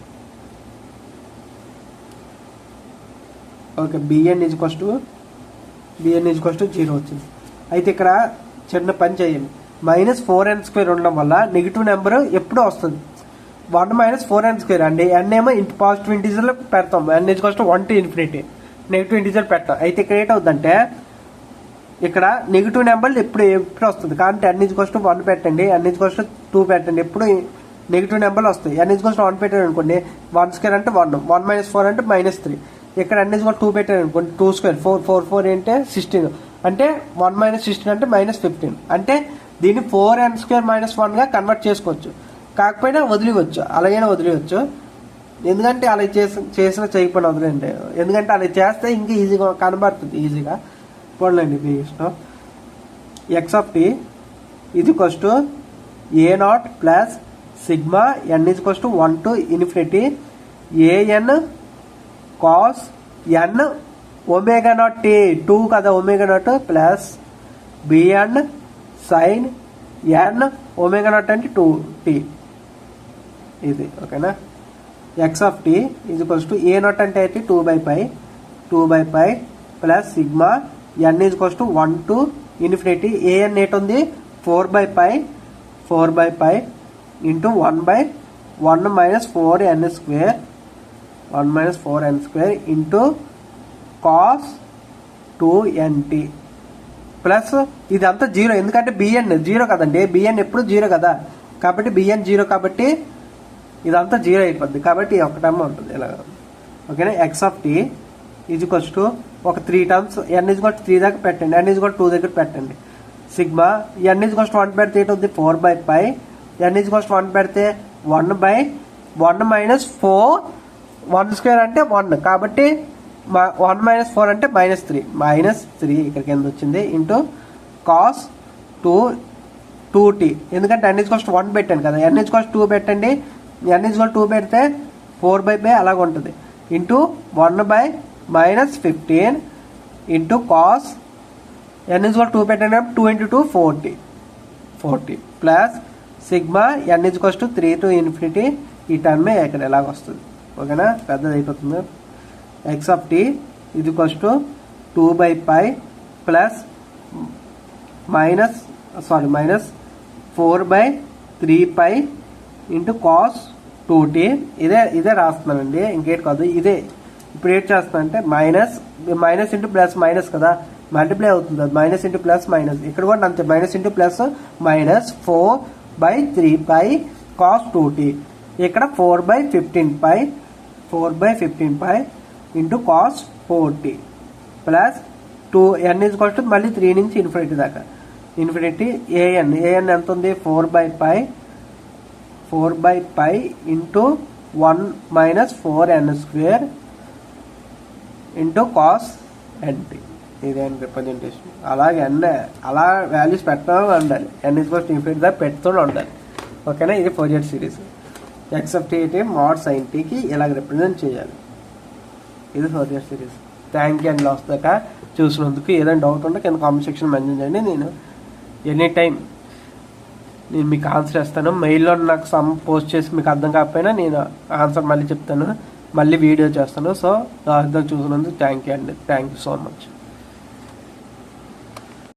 Okay. bn is equals to 0 వచ్చింది. అయితే ఇక్కడ చిన్న పని చేయండి. -4n² ఉండడం వల్ల నెగిటివ్ నెంబర్ ఎప్పుడూ వస్తుంది. 1 మైనస్ 4n² అండి. n ఏమో పాజిటివ్ ఇంటీజర్లో పెడతాం, n is equals to 1 to infinity. Negative integer పెట్టాం. అయితే ఇక్కడ ఏంటవుతుందంటే ఇక్కడ నెగిటివ్ నెంబర్లు ఎప్పుడు వస్తుంది కాబట్టి n ఈజ్ ఈక్వల్స్ టు 1 పెట్టండి, n ఈజ్ ఈక్వల్స్ టు 2 పెట్టండి. ఎప్పుడు నెగిటివ్ నెంబర్లు వస్తాయి. n ఈజ్ ఈక్వల్స్ టు 1 పెట్టారు అనుకోండి, 1² అంటే 1 మైనస్ 4 అంటే -3. ఇక్కడ n ఈజ్ ఈక్వల్ 2 పెట్టారు అనుకోండి, 2² 4 అంటే 16 అంటే 1 మైనస్ 16 అంటే -15. అంటే దీన్ని 4n² - 1గా కన్వర్ట్ చేసుకోవచ్చు. కాకపోయినా వదిలివచ్చు, అలాగైనా వదిలివచ్చు. ఎందుకంటే అలా చేయకపోయినా వదిలేండి. ఎందుకంటే అలా చేస్తే ఇంకా ఈజీగా కనబడుతుంది, ఈజీగా పోన్లేండి మీ ఇష్టం. x(t) is equals to a0 plus sigma n is equals to 1 to infinity an cos n ω0t 2 కదా, ω0 ప్లస్ bn sin n ω0 అంటే 2t. ఇది ఓకేనా. x(t) is equals to a0 అంటే అయితే 2/π plus sigma n is equals to 1 to infinity. an ఏట్ ఉంది 4/π into 1 minus 4n² into cos 2nt plus ఇదంతా 0 ఎందుకంటే bn 0 కదండి, bn ఎప్పుడు 0 కదా కాబట్టి bn 0 కాబట్టి ఇదంతా 0 అయిపోద్ది కాబట్టి ఒక టర్మ్ ఉంటుంది ఇలా. ఓకేనా. x(t) ఈజ్ ఈక్వల్స్ టు ఒక 3 టర్మ్స్ n ఈజ్ ఈక్వల్ 3 దాకా పెట్టండి, n ఈజ్ ఈక్వల్ 2 దగ్గర పెట్టండి. సిగ్మా n ఈజ్ ఈక్వల్ 1 పెడితే ఏంటి అవుతుంది 4/π n ఈజ్ ఈక్వల్స్ 1 పెడితే 1/1 మైనస్ 4, 1 స్క్వేర్ అంటే 1 కాబట్టి 1 మైనస్ 4 అంటే -3 ఇక్కడ కింద వచ్చింది ఇంటూ కాస్ 2t ఎందుకంటే n ఈజ్ ఈక్వల్స్ 1 పెట్టాను కదా, n ఈజ్ ఈక్వల్స్ 2 పెట్టండి, n ఈజ్ ఈక్వల్ 2 పెడితే 4/5 అలాగ ఉంటుంది into 1/-15 into cos n is equal 2 పెట్టండి 2 × 2 40 plus sigma n is equals 3 to ∞, ఈ టర్మ్ ఇక్కడ ఎలాగ వస్తుంది. ఓకేనా, పెద్దది అయిపోతుంది. x of t is equals 2/π plus minus 4/3π into cos 2t. ఇదే రాస్తున్నానండి, ఇంకేటి కాదు. ఇదే ఇప్పుడు ఏం చేస్తున్నా అంటే మైనస్ ఇంటూ ప్లస్ మైనస్ కదా, మల్టిప్లై అవుతుంది అది, మైనస్ ఇంటూ ప్లస్ మైనస్. ఇక్కడ కూడా అంతే, minus into plus minus 4/3π cos 2t. ఇక్కడ 4/15π into cos 4t plus 2 n is equals to మళ్ళీ 3 నుంచి ఇన్ఫినిటీ దాకా, ఇన్ఫినిటీ an ఎంత ఉంది 4/π into 1 minus 4n² into cos nt. ఇదే రిప్రజెంటేషన్. అలాగే అలా వాల్యూస్ పెట్టడం ఉండాలి, n is equals to infinity దాకా పెడుతూ ఉండాలి. ఓకేనా, ఇది Fourier series. x of t అయితే mod sin t కి ఇలాగ రిప్రజెంట్ చేయాలి. ఇది Fourier series. Thank you and last దాకా చూసినందుకు. ఏదైనా డౌట్ ఉంటే కింద కామెంట్ సెక్షన్ మెన్షన్ చేయండి, నేను ఎనీ టైం నేను మీకు ఆన్సర్ ఇస్తాను. మెయిల్లో నాకు పోస్ట్ చేసి మీకు అర్థం కాకపోయినా నేను ఆన్సర్ మళ్ళీ చెప్తాను, మళ్ళీ వీడియో చేస్తాను. సో అర్థం చూసినందుకు థ్యాంక్ యూ అండి, థ్యాంక్ యూ సో మచ్.